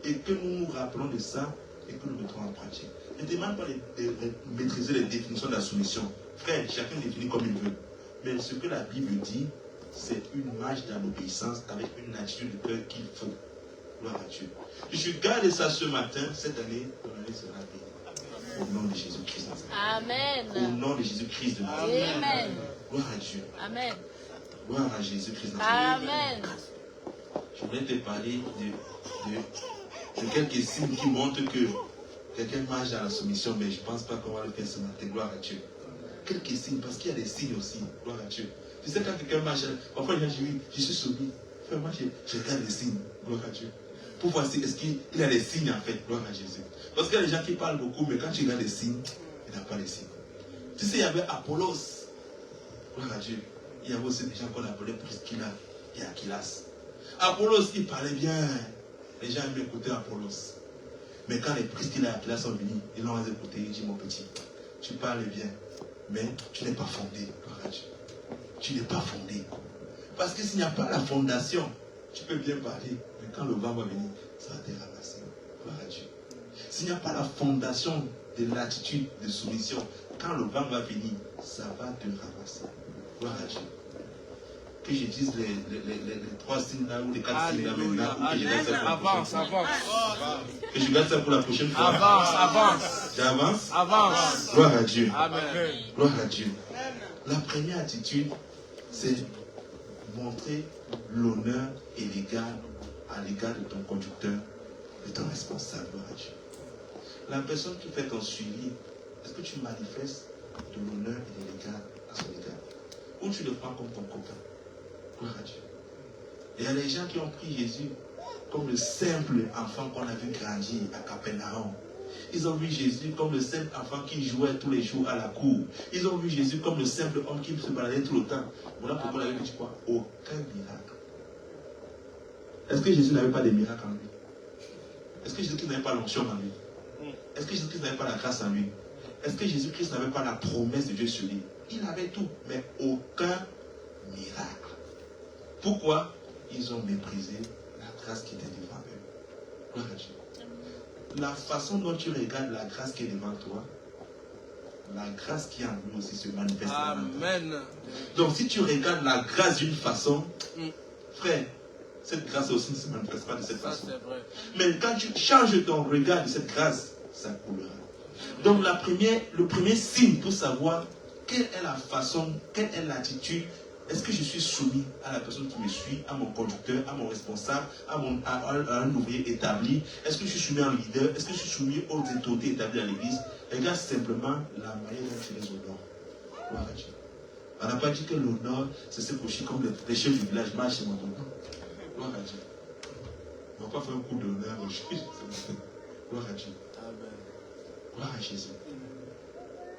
et que nous nous rappelons de ça et que nous mettrons en pratique. Ne demande pas de maîtriser les définitions de la soumission. Frère, chacun définit comme il veut. Mais ce que la Bible dit, c'est une marche dans l'obéissance avec une attitude de cœur qu'il faut. Gloire à Dieu. Je suis gardé ça ce matin, cette année, ton année sera bénie. Au nom de Jésus-Christ. Amen. Au nom de Jésus-Christ. Amen. Gloire à Dieu. Amen. Gloire à Jésus-Christ. Amen. Je voudrais te parler de quelques signes qui montrent que quelqu'un marche dans la soumission, mais je ne pense pas qu'on va le faire ce matin. Gloire à Dieu. Quelques signes, parce qu'il y a des signes aussi. Gloire à Dieu. Tu sais, quand quelqu'un marche, parfois les gens disent, oui, je suis soumis. Enfin, moi, je regarde les signes. Gloire à Dieu. Pour voir si est-ce qu'il a des signes en fait. Gloire à Jésus. Parce qu'il y a des gens qui parlent beaucoup, mais quand tu regardes les signes, il n'a pas les signes. Tu sais, il y avait Apollos. Gloire à Dieu. Il y avait aussi des gens qu'on appelait Priscilla et Aquilas. Apollos, il parlait bien. Les gens aimaient écouter Apollos. Mais quand les Priscilla et Aquilas sont venus, ils l'ont écouté. Il dit, mon petit, tu parles bien, mais tu n'es pas fondé. Gloire à Dieu. Tu n'es pas fondé. Parce que s'il n'y a pas la fondation, tu peux bien parler, mais quand le vent va venir, ça va te ramasser. Gloire à Dieu. S'il n'y a pas la fondation de l'attitude de soumission, quand le vent va venir, ça va te ramasser. Gloire à Dieu. Que je dise les 3 signes là ou les 4 signes là maintenant, ou que je garde ça pour la prochaine fois. Que je garde ça pour la prochaine fois. Avance. J'avance. Avance. Gloire à Dieu. Amen. Gloire à Dieu. La première attitude, c'est montrer l'honneur et l'égard à l'égard de ton conducteur, de ton responsable. Gloire à Dieu. La personne qui fait ton suivi, est-ce que tu manifestes de l'honneur et de l'égard à son égard? Ou tu le prends comme ton copain? Gloire à Dieu. Il y a des gens qui ont pris Jésus comme le simple enfant qu'on a vu grandir à Capernaum. Ils ont vu Jésus comme le simple enfant qui jouait tous les jours à la cour. Ils ont vu Jésus comme le simple homme qui se baladait tout le temps. Voilà pourquoi la Bible dit quoi? Aucun miracle. Est-ce que Jésus n'avait pas de miracles en lui? Est-ce que Jésus-Christ n'avait pas l'onction en lui? Est-ce que Jésus-Christ n'avait pas la grâce en lui? Est-ce que Jésus-Christ n'avait pas la promesse de Dieu sur lui? Il avait tout, mais aucun miracle. Pourquoi? Ils ont méprisé la grâce qui était devant eux. Gloire à Dieu. La façon dont tu regardes la grâce qui est devant toi, la grâce qui est en lui aussi se manifeste. Amen. Donc si tu regardes la grâce d'une façon, frère, cette grâce aussi ne se manifeste pas de cette façon. C'est vrai. Mais quand tu changes ton regard de cette grâce, ça coulera. Donc le premier signe pour savoir quelle est la façon, quelle est l'attitude, est-ce que je suis soumis à la personne qui me suit, à mon conducteur, à mon responsable, à un ouvrier établi, est-ce que je suis soumis à un leader, est-ce que je suis soumis aux autorités établies à l'église? Regarde simplement la manière dont tu les honores. Gloire à Dieu. On n'a pas dit que l'honneur, c'est ce cocher comme les chefs du village marchent chez mon nom. Gloire à Dieu. On ne va pas faire un coup d'honneur au chef. Gloire à Dieu. Amen. Gloire à Jésus.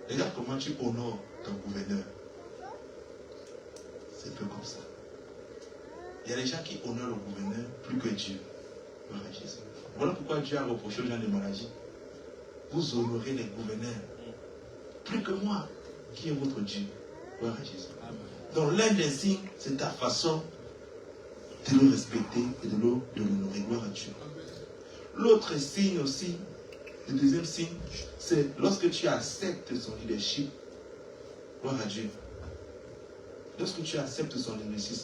Regarde comment tu honores ton gouverneur. C'est un peu comme ça. Il y a des gens qui honorent le gouverneur plus que Dieu. Gloire à Jésus. Voilà pourquoi Dieu a reproché aux gens de maladie. Vous honorez les gouverneurs plus que moi, qui est votre Dieu. Gloire à Jésus. Amen. Donc l'un des signes, c'est ta façon de le respecter et de l'honorer. Gloire à Dieu. L'autre signe aussi, le deuxième signe, c'est lorsque tu acceptes son leadership. Gloire à Dieu. Lorsque tu acceptes son leadership.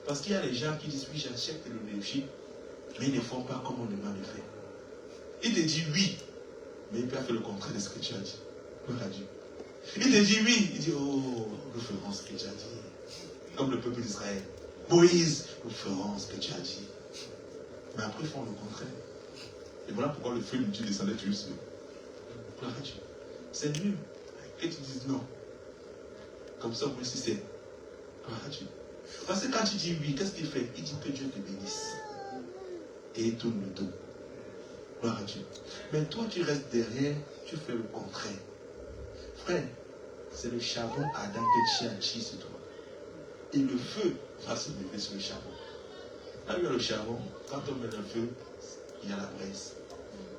Parce qu'il y a des gens qui disent oui, j'accepte le leadership, mais ils ne font pas comme on demande de faire. Il te dit oui, mais il peut faire le contraire de ce que tu as dit. Gloire à Dieu. Il te dit oui, il dit oh, nous ferons ce que tu as dit. Comme le peuple d'Israël. Moïse, nous ferons ce que tu as dit. Mais après, ils font le contraire. Et voilà pourquoi le feu de Dieu descendait toujours sur eux. Gloire à Dieu. C'est mieux que tu dises non. Comme ça, moi, si c'est. Gloire à Dieu. Parce que quand tu dis oui, qu'est-ce qu'il fait? Il dit que Dieu te bénisse. Et il tourne le dos. Gloire à Dieu. Mais toi, tu restes derrière, tu fais le contraire. Frère, c'est le charbon ardent que tu as attiré sur toi. Et le feu va se lever sur le charbon. Là, il y a le charbon. Quand on met le feu, il y a la braise.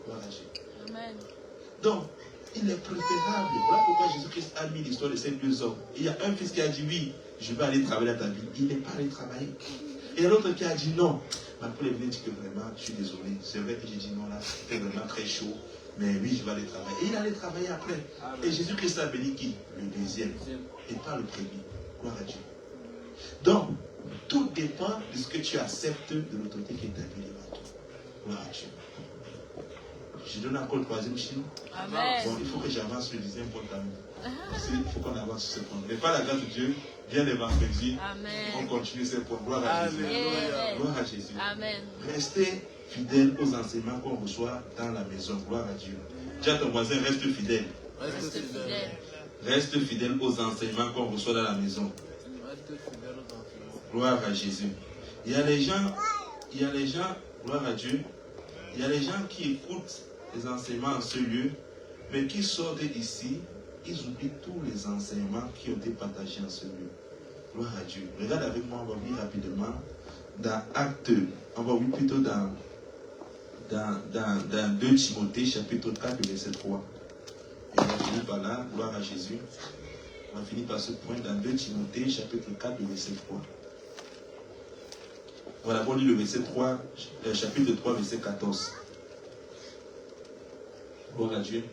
Gloire à Dieu. Amen. Donc, il est préférable. Voilà pourquoi Jésus-Christ a mis l'histoire de ces deux hommes. Il y a un fils qui a dit oui, je vais aller travailler dans ta ville. Il n'est pas allé travailler. Et il y a l'autre qui a dit non. Ma poule est venue dire que vraiment, je suis désolé. C'est vrai que j'ai dit non là, c'était vraiment très chaud. Mais oui, je vais aller travailler. Et il allait travailler après. Et Jésus-Christ a béni qui? Le deuxième. Et pas le premier. Gloire à Dieu. Donc, tout dépend de ce que tu acceptes de l'autorité qui est établie devant toi. Gloire à Dieu. Je donne encore le troisième chiffre. Amen. Bon, il faut que j'avance sur le deuxième point quand même. Parce qu'il faut qu'on avance sur ce point. Mais par la grâce de Dieu, viens les vendredis. On continue ces points. Gloire à Jésus. Amen. Gloire à Jésus. Amen. Restez fidèles aux enseignements qu'on reçoit dans la maison. Gloire à Dieu. Dis à ton voisin, reste fidèle. Reste fidèle. Reste fidèle aux enseignements qu'on reçoit dans la maison. Reste fidèle aux enseignements. Gloire à Jésus. Il y a les gens, gloire à Dieu, il y a les gens qui écoutent les enseignements en ce lieu, mais qui sortent d'ici, ils oublient tous les enseignements qui ont été partagés en ce lieu. Gloire à Dieu. Regarde avec moi, on va lire rapidement dans Actes, on va lire plutôt dans 2 Timothée, chapitre 4, verset 3. Et on va finir par là, gloire à Jésus. On va finir par ce point dans 2 Timothée, chapitre 4, verset 3. Voilà, on lit le verset 3, chapitre 3, verset 14. Gloire à Dieu.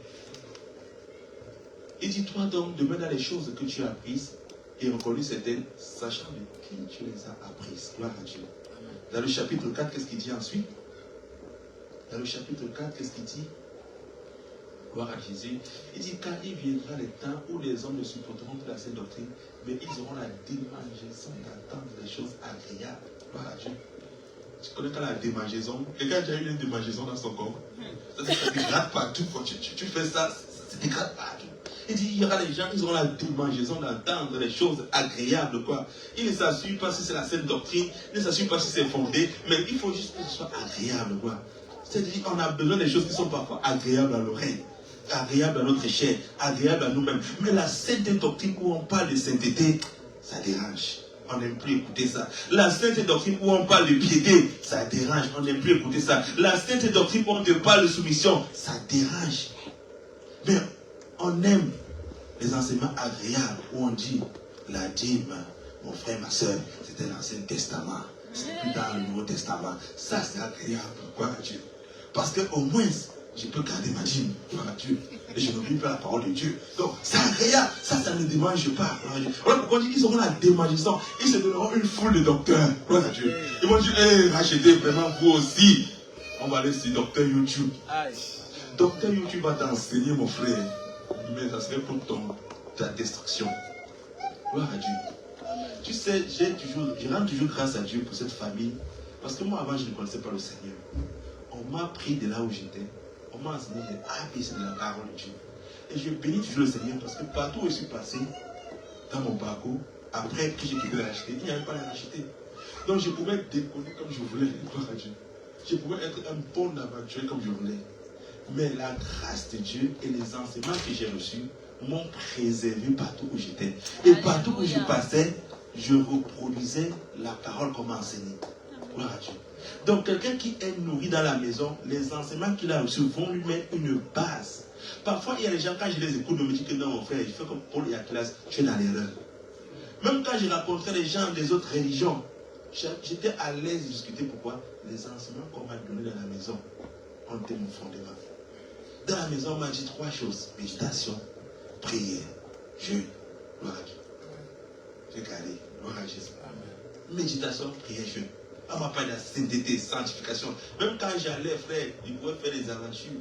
Il dit, toi donc, demande les choses que tu as apprises et reconnu certaines, sachant de qui tu les as apprises. Gloire à Dieu. Dans le chapitre 4, qu'est-ce qu'il dit ensuite? Dans le chapitre 4, qu'est-ce qu'il dit? Gloire à Jésus. Il dit, car il viendra les temps où les hommes ne supporteront plus la saine doctrine, mais ils auront la démangeaison d'entendre des choses agréables. Gloire à Dieu. Tu connais quand la démangeaison? Quelqu'un a déjà eu une démangeaison dans son corps? Ça te dégrade partout. Quand tu fais ça, ça te dégrade partout. Il dit, il y aura les gens, ils auront la démangeaison d'entendre des choses agréables, quoi. Il ne s'assure pas si c'est la saine doctrine, il ne s'assure pas si c'est fondé, mais il faut juste que ce soit agréable, quoi. C'est-à-dire qu'on a besoin des choses qui sont parfois agréables à l'oreille, agréables à notre chair, agréables à nous-mêmes. Mais la sainte doctrine où on parle de sainteté, ça dérange. On n'aime plus écouter ça. La sainte doctrine où on parle de piété, ça dérange. On n'aime plus écouter ça. La sainte doctrine où on te parle de soumission, ça dérange. Mais on aime les enseignements agréables où on dit la dîme, mon frère, ma soeur, c'était l'Ancien Testament. C'est plus dans le Nouveau Testament. Ça, c'est agréable. Gloire à Dieu. Parce qu'au moins, je peux garder ma dîme, gloire à Dieu. Et je n'oublie pas la parole de Dieu. Donc, ça ne démange pas. Voilà pourquoi ils auront la démangeaison. Ils se donneront une foule de docteurs. Gloire à Dieu. Ils vont dire, rachetez vraiment vous aussi. On va aller sur Docteur YouTube. Docteur YouTube va t'enseigner, mon frère. Mais ça serait pour ta destruction. Gloire à Dieu. Tu sais, je rends toujours grâce à Dieu pour cette famille. Parce que moi, avant, je ne connaissais pas le Seigneur. On m'a pris de là où j'étais. On m'a enseigné les ABC de la parole de Dieu. Et je bénis toujours le Seigneur parce que partout où je suis passé, dans mon parcours, après que j'ai quitté l'acheter, il n'y avait pas à l'acheter. Donc je pouvais déconner comme je voulais, gloire à Dieu. Je pouvais être un bon aventurier comme je voulais. Mais la grâce de Dieu et les enseignements que j'ai reçus m'ont préservé partout où j'étais. Et partout où je passais, je reproduisais la parole qu'on m'a enseignée. Gloire à Dieu. Donc quelqu'un qui est nourri dans la maison, les enseignements qu'il a reçus vont lui mettre une base. Parfois, il y a des gens, quand je les écoute, je me dis que non, mon frère, je fais comme Paul et Achilles, tu es dans l'erreur. Même quand je rencontrais les gens des autres religions, j'étais à l'aise de discuter. Pourquoi? Les enseignements qu'on m'a donnés dans la maison ont été mon fondement. Dans la maison, on m'a dit 3 choses: méditation, prière, jeûne. Gloire à Dieu. J'ai gardé. Gloire à Jésus. Méditation, prière, jeûne. On m'a parlé de la sainteté, sanctification. Même quand j'allais, frère, ils pouvaient faire des aventures.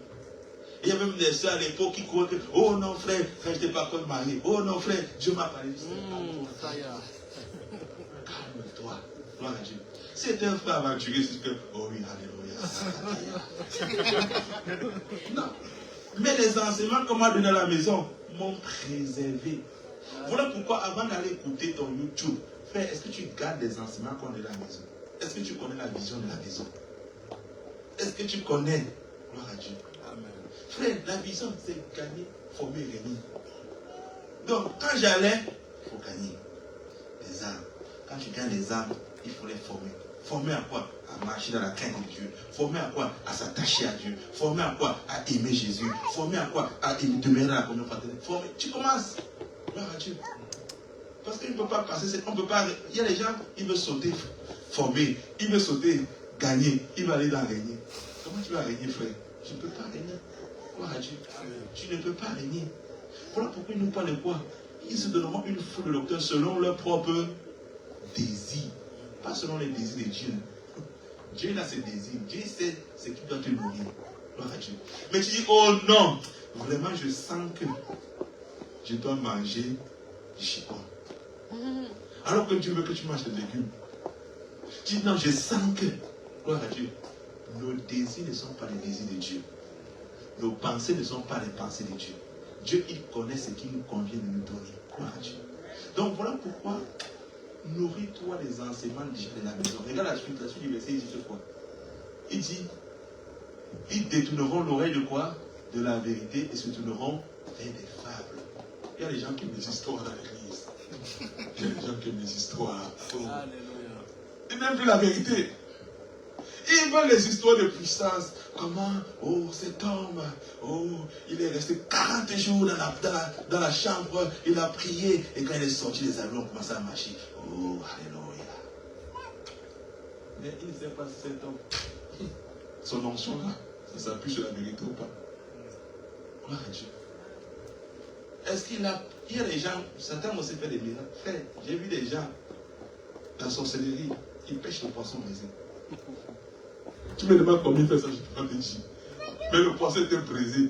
Il y a même des soeurs à l'époque qui couraient que, oh non, frère, je n'étais pas encore marié. Oh non, frère, Dieu m'a parlé. Calme-toi. Gloire à Dieu. C'est un frère aventurier, c'est que, oh oui, alléluia. Non. Mais les enseignements qu'on m'a donné à la maison m'ont préservé. Voilà pourquoi, avant d'aller écouter ton YouTube, frère, est-ce que tu gardes les enseignements qu'on a à la maison? Est-ce que tu connais la vision de la maison? Est-ce que tu connais? Gloire à Dieu. Amen. Frère, la vision, c'est gagner, former, régner. Donc, quand j'allais, il faut gagner les âmes. Quand tu gagnes les âmes, il faut les former. Former à quoi? À marcher dans la crainte de Dieu. Former à quoi? À s'attacher à Dieu. Former à quoi? À aimer Jésus. Former à quoi? À demeurer dans la communion fraternelle. Former. Tu commences. Gloire à Dieu. Parce qu'il ne peut pas passer, on peut pas. Il y a des gens, ils veulent sauter, former, ils veulent sauter, gagner, ils veulent aller dans régner. Comment tu vas régner, frère? Je ne peux pas régner. Gloire à Dieu. Tu ne peux pas régner. Voilà pourquoi ils nous parlent de quoi? Ils se donneront une foule de docteurs selon leurs propres désirs. Pas selon les désirs de Dieu. Dieu a ses désirs. Dieu sait ce qui doit te nourrir. Gloire à Dieu. Mais tu dis, oh non, vraiment je sens que je dois manger du chicon. Alors que Dieu veut que tu manges des légumes. Tu dis non, je sens que, gloire à Dieu, nos désirs ne sont pas les désirs de Dieu. Nos pensées ne sont pas les pensées de Dieu. Dieu, il connaît ce qui nous convient de nous donner. Gloire à Dieu. Donc voilà pourquoi nourris-toi des enseignements de la maison. Regarde la suite du verset, il dit quoi? Il dit, ils détourneront l'oreille de quoi? De la vérité et se tourneront vers des fables. Il y a des gens qui aiment les histoires dans l'église. Il y a des gens qui aiment les histoires. Oh. Alléluia. Ils n'aiment plus la vérité. Ils veulent les histoires de puissance. Comment, oh, cet homme, oh, il est resté 40 jours dans la chambre, il a prié, et quand il est sorti, les avions ont commencé à marcher. Oh, alléluia. Mais il ne sait pas si cet homme, son onction là, ça s'appuie sur la vérité ou pas. Gloire à Dieu. Est-ce qu'il a... Il y a des gens, Satan aussi fait des miracles. Frère, j'ai vu des gens, la sorcellerie, ils pêchent le poisson brisé. Tu me demandes comment il fait ça, je ne peux pas te dire. Mais le poisson était brisé.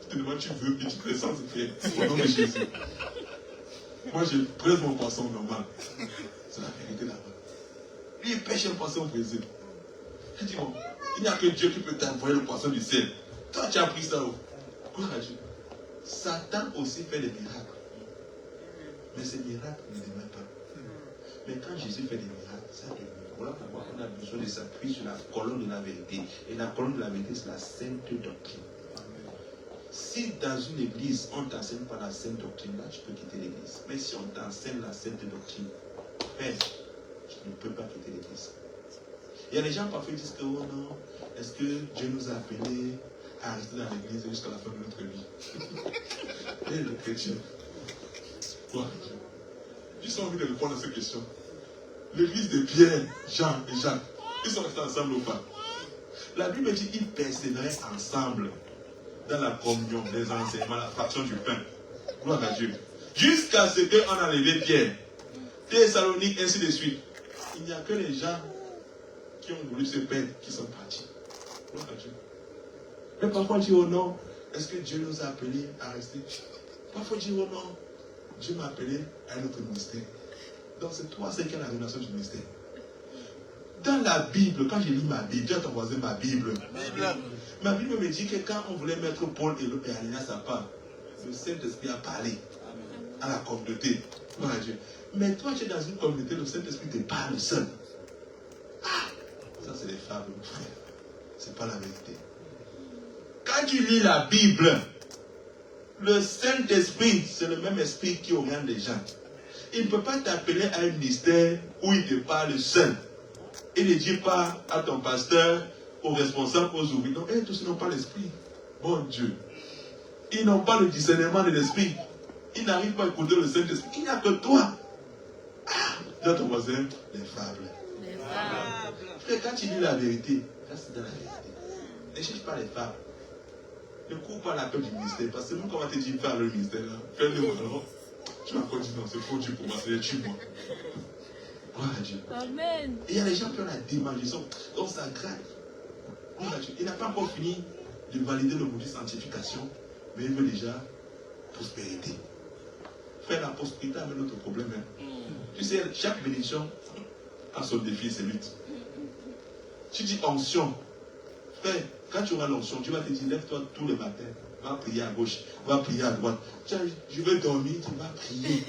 Je te demande, tu veux, et tu fais sans faire. Au nom de Jésus. Moi, je presse mon poisson normal. C'est la vérité là-bas. Lui, il pêche un poisson brisé. Je dis, bon, il n'y a que Dieu qui peut t'envoyer le poisson du ciel. Toi, tu as pris ça où? Gloire à Dieu. Satan aussi fait des miracles. Mais ces miracles ne demeurent pas. Mais quand Jésus fait des miracles, ça demeure. Voilà pourquoi on a besoin de s'appuyer sur la colonne de la vérité. Et la colonne de la vérité, c'est la sainte doctrine. Si dans une église, on ne t'enseigne pas la sainte doctrine, là, tu peux quitter l'église. Mais si on t'enseigne la sainte doctrine, frère, tu ne peux pas quitter l'église. Il y a des gens parfois qui disent que, oh non, est-ce que Dieu nous a appelés à rester dans l'église jusqu'à la fin de notre vie? Et le chrétien, quoi? Juste envie de répondre à cette question. L'église de Pierre, Jean et Jacques, ils sont restés ensemble ou pas? La Bible dit qu'ils persévéraient ensemble dans la communion, les enseignements, la fraction du pain. Gloire à Dieu. Jusqu'à ce qu'on enlève Pierre, Thessalonique, ainsi de suite. Il n'y a que les gens qui ont voulu se perdre qui sont partis. Gloire à Dieu. Mais parfois on dit oh non, est-ce que Dieu nous a appelés à rester? Parfois on dit oh non, Dieu m'a appelé à un autre ministère. Donc c'est toi, c'est quelle la révélation du ministère? Dans la Bible, quand je lis ma Bible, dis à ton voisin ma Bible. Ma Bible me dit que quand on voulait mettre Paul et Ananias à part, le Saint-Esprit a parlé à la communauté. Gloire à Dieu. Mais toi, tu es dans une communauté, le Saint-Esprit te parle seul. Ah, ça c'est des fables, mon frère. C'est pas la vérité. Quand tu lis la Bible, le Saint-Esprit, c'est le même esprit qui oriente les gens. Il ne peut pas t'appeler à un ministère où il te parle seul. Il ne dit pas à ton pasteur, aux responsables, aux ouvriers. Non, tous ils n'ont pas l'esprit. Bon Dieu. Ils n'ont pas le discernement de l'esprit. Ils n'arrivent pas à écouter le Saint-Esprit. Il n'y a que toi. Ah, dans ton voisin, les fables. Les fables. Frère, quand tu dis la vérité, reste dans la vérité. Ne cherche pas les fables. Ne cours pas l'appel du ministère. Parce que même quand on va te dire faire le ministère, fais-le alors. Tu vas encore dire non, c'est faux Dieu pour moi, c'est tue-moi. Gloire à Dieu. Amen. Et il y a des gens qui ont la démangeaison. Donc ça grave. Gloire à Dieu. Il n'a pas encore fini de valider le module de sanctification, mais il veut déjà prospérité. Frère, la prospérité amène notre problème. Hein. Tu sais, chaque bénédiction a son défi et ses luttes. Tu dis onction. Frère, quand tu auras l'onction, tu vas te dire, lève-toi tous les matins, va prier à gauche, va prier à droite. Tu dis, je veux dormir, tu vas prier.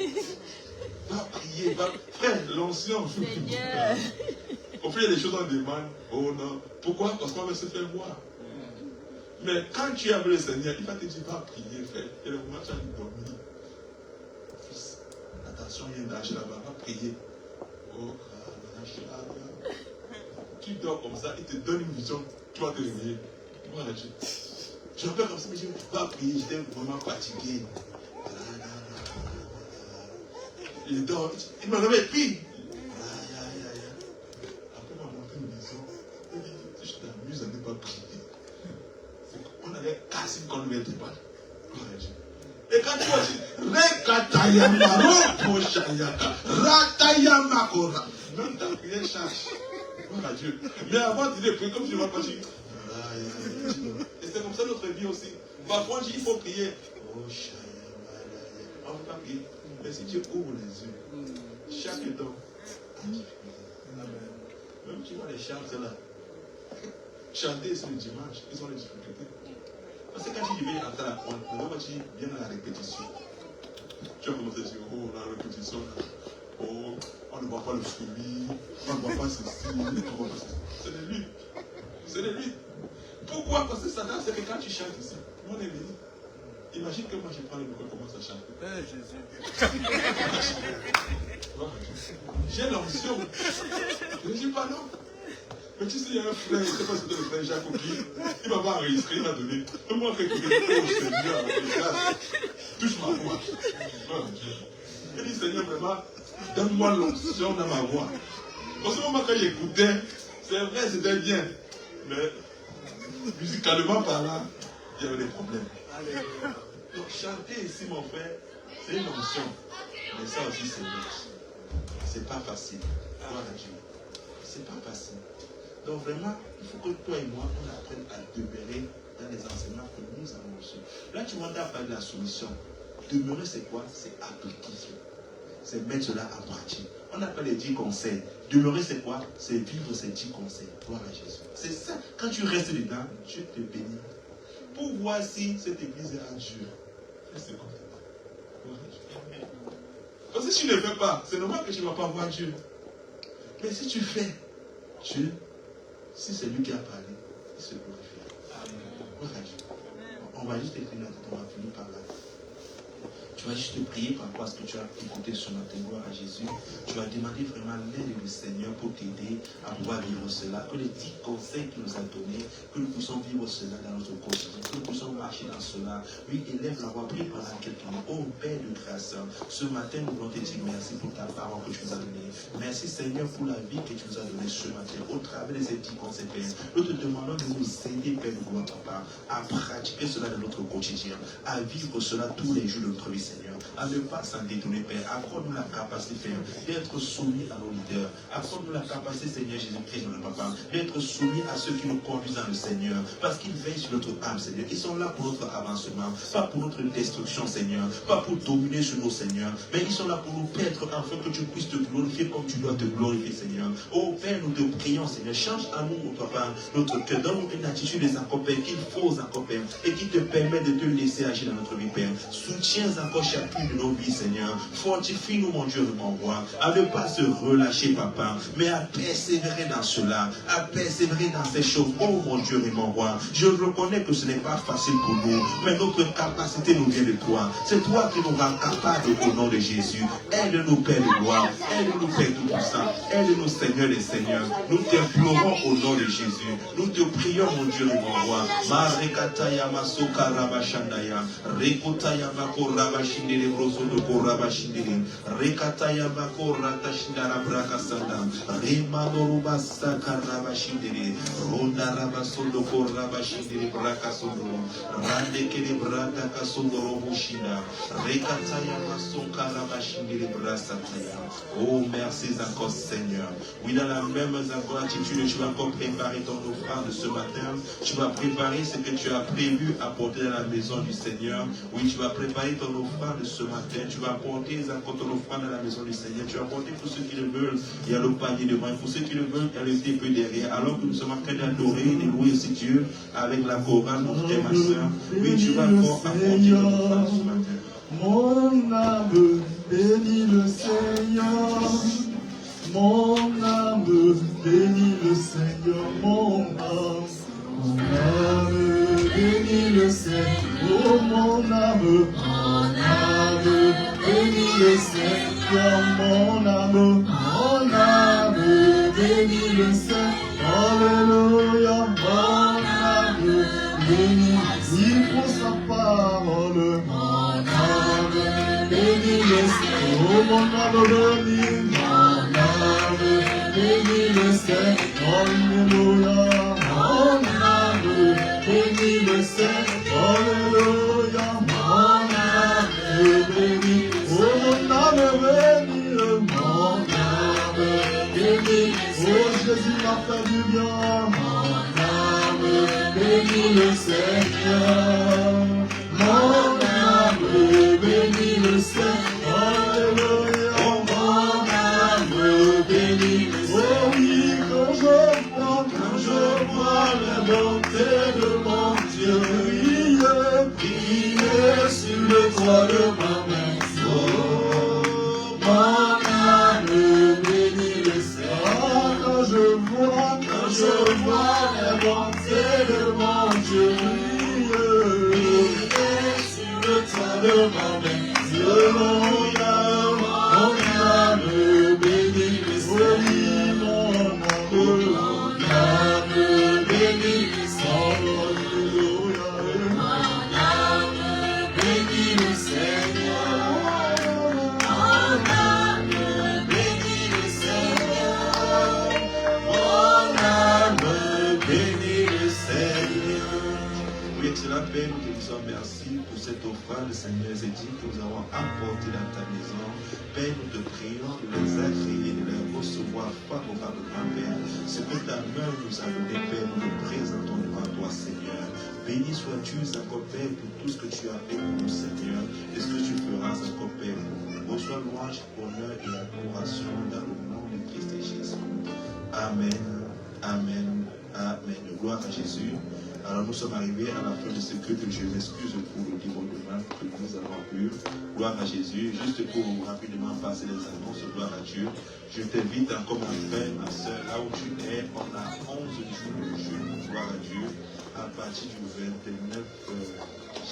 Va prier, va. Frère, l'onction. Seigneur. Au fait, il y a des choses qu'on demande. Oh non. Pourquoi? Parce qu'on veut se faire voir. Mais quand tu es avec le Seigneur, il va te dire, va prier, frère. Et le moment où tu as dormir. Fils, attention, il y a un danger là-bas, va prier. Oh, tu dors comme ça, il te donne une vision, tu vas te réveiller. Voilà, je rappelle comme ça, mais je ne peux pas prier, j'étais vraiment fatigué. Il dort, il me réveille, puis. Après, on m'a montré une vision. Il dit, si je t'amuse à ne pas prier, on avait cassé une conduite de balle. Et quand tu vas dire, Rekatayamakora, même ta prière change. Voilà Dieu. Mais avant de prier, comme tu vas pas dire, et c'est comme ça notre vie aussi. Parfois on dit, il faut prier. On ne peut pas prier. Mais si tu ouvres les yeux, chaque don a difficulté. Même tu vois les chantes là. Chanter sur le dimanche, ils ont les difficultés. Parce que quand tu viens à la pointe, ne va pas tu viens à la répétition. Tu vas commencer à dire, oh, la répétition, oh, on ne voit pas le fruit, on ne voit pas ceci, on ne voit pas ceci. C'est de lui. C'est de lui. Pourquoi? Parce que Satan, c'est que quand tu chantes ici, mon ami, imagine que moi je prends le micro et commence à chanter. J'ai l'onction. Je ne dis pas non. Mais tu sais, il y a un frère, je ne sais pas si c'était le frère Jacques ou qui, il va pas enregistrer, il va donner. Et moi, quand il dit, oh Seigneur, touche ma voix. Il dit, Seigneur, vraiment, donne-moi l'onction dans ma voix. En ce moment, quand j'écoutais, c'est vrai, c'était bien. Mais, musicalement parlant, il y avait des problèmes. Donc, chanter ici, mon frère, c'est une onction. Mais ça aussi, c'est luxe. C'est pas facile. Gloire à Dieu. C'est pas facile. Donc vraiment, il faut que toi et moi, on apprenne à demeurer dans les enseignements que nous avons reçus. Là, tu m'as parlé de la soumission. Demeurer, c'est quoi? C'est appliquer. C'est mettre cela en pratique. On appelle les 10 conseils. Demeurer, c'est quoi? C'est vivre ces 10 conseils. Gloire à Jésus. C'est ça. Quand tu restes dedans, Dieu te bénit. Pour voir si cette église est à Dieu. Reste comme ça. Parce que si tu ne le fais pas, c'est normal que tu ne vas pas voir Dieu. Mais si tu fais, Dieu, si c'est lui qui a parlé, il se glorifie. On va juste écrire, on va finir par là. Tu vas juste prier par rapport à ce que tu as écouté ce matin, gloire à Jésus. Tu vas demander vraiment l'aide du Seigneur pour t'aider à pouvoir vivre cela. Que les 10 conseils qu'il nous a donnés, que nous puissions vivre cela dans notre quotidien, que nous puissions marcher dans cela. Oui, élève la voix, prie pendant quelques minutes. Oh Père de grâce, ce matin nous voulons te dire merci pour ta ta parole que tu nous as donnée. Merci Seigneur pour la vie que tu nous as donnée ce matin, au travers des éditions, Père. Nous te demandons de nous aider, Père, de gloire, Papa, à pratiquer cela dans notre quotidien, à vivre cela tous les jours de notre vie, Seigneur, à ne pas s'en détourner, Père. Accorde-nous la capacité, Père, d'être soumis à nos leaders. Accorde-nous la capacité, Seigneur Jésus-Christ, notre Papa, d'être soumis à ceux qui nous conduisent dans le Seigneur, parce qu'ils veillent sur notre âme, Seigneur. Ils sont là pour notre avancement, pas pour notre destruction, Seigneur, pas pour dominer sur nos Seigneurs, mais ils sont là pour nous perdre afin que tu puisses te glorifier comme tu dois te glorifier, Seigneur. Oh Père, nous te prions, Seigneur, change à nous, Papa, notre cœur, donne-nous une attitude des encore, Père, qu'il faut encore, Père, et qui te permet de te laisser agir dans notre vie, Père. Soutiens encore chacune de nos vies, Seigneur. Fortifie-nous, mon Dieu, mon roi, à ne pas se relâcher, Papa, mais à persévérer dans cela, à persévérer dans ces choses. Oh mon Dieu et mon roi, je reconnais que ce n'est pas facile pour nous, mais notre capacité nous vient de toi. C'est toi qui nous rends capables au nom de Jésus. Aide-nous, Père de gloire, aide-nous, Père tout-puissant, aide-nous, Seigneur des Seigneurs. Nous t'implorons au nom de Jésus. Nous te prions, mon Dieu et mon roi. Marekataya masoka rabashandaya, rekotaya mako rabashindere brosodo ko rabashindere, rekataya mako ratashindara brakasanda, remanoruba saka rabashindere, ronda rabasodo ko rabashindere brakasodo, rande kere brata kasodo robushina, rekataya masoka rabashindere brasataya. Oh, merci encore, Seigneur. Oui, dans la même encore attitude, tu vas encore préparer ton offrande ce matin. Tu vas préparer ce que tu as prévu apporter dans la maison du Seigneur. Oui, tu vas préparer ton offrande ce matin. Tu vas apporter encore ton offrande dans la maison du Seigneur. Tu vas apporter pour ceux qui le veulent. Il y a le panier devant. Pour ceux qui le veulent, il y a le dépôt derrière. Alors que nous sommes en train d'adorer, de louer aussi Dieu avec la chorale, mon frère, ma soeur. Oui, tu vas encore apporter ton offrande ce matin. Mon âme bénit le Seigneur. Mon âme bénit le Seigneur. Mon âme bénit le Seigneur. Oh, mon âme bénit le Seigneur. Mon âme bénit le Seigneur. Alléluia. Mon âme bénit. Il faut sa parole. Bénis le Seigneur, oh mon âme bénis le Seigneur, alléluia. Mon âme bénis le Seigneur, alléluia. Mon âme bénis, oh mon âme bénis, oh Jésus m'a fait du bien. Mon âme bénis le Seigneur, mon âme bénis le Seigneur, alléluia. Oh, mon âme bénis le Seigneur. Oh oui, quand je vois la bonté de mon Dieu, briller sur le toit de ma maison. Mon âme bénis le Seigneur. Quand je vois la bonté de mon Dieu, le toit de ma maison, mon âme bénit le Seigneur, mon âme bénit le Seigneur, mon âme bénit le Seigneur, mon âme bénit le Seigneur, mon âme bénit le Seigneur. Oui, excellent Père, nous te disons merci pour cette offrande, Seigneur, et dit que nous avons apporté dans ta maison. Père, nous te prions de les agréer, de les recevoir favorablement, Père. Ce que ta main nous a donné, Père, nous le présentons devant toi, Seigneur. Béni sois-tu encore, Père, pour tout ce que tu as fait pour nous, Seigneur, et ce que tu feras encore, Père, pour nous. Reçois louange, honneur et adoration dans le nom de Christ et Jésus. Amen, amen, amen. Gloire à Jésus. Alors nous sommes arrivés à la fin de ce culte. Je m'excuse pour le débordement que nous avons eu. Gloire à Jésus. Juste pour rapidement passer les annonces, gloire à Dieu. Je t'invite encore mon frère, ma soeur, là où tu es. On a 11 jours de jeûne, gloire à Dieu, à partir du 29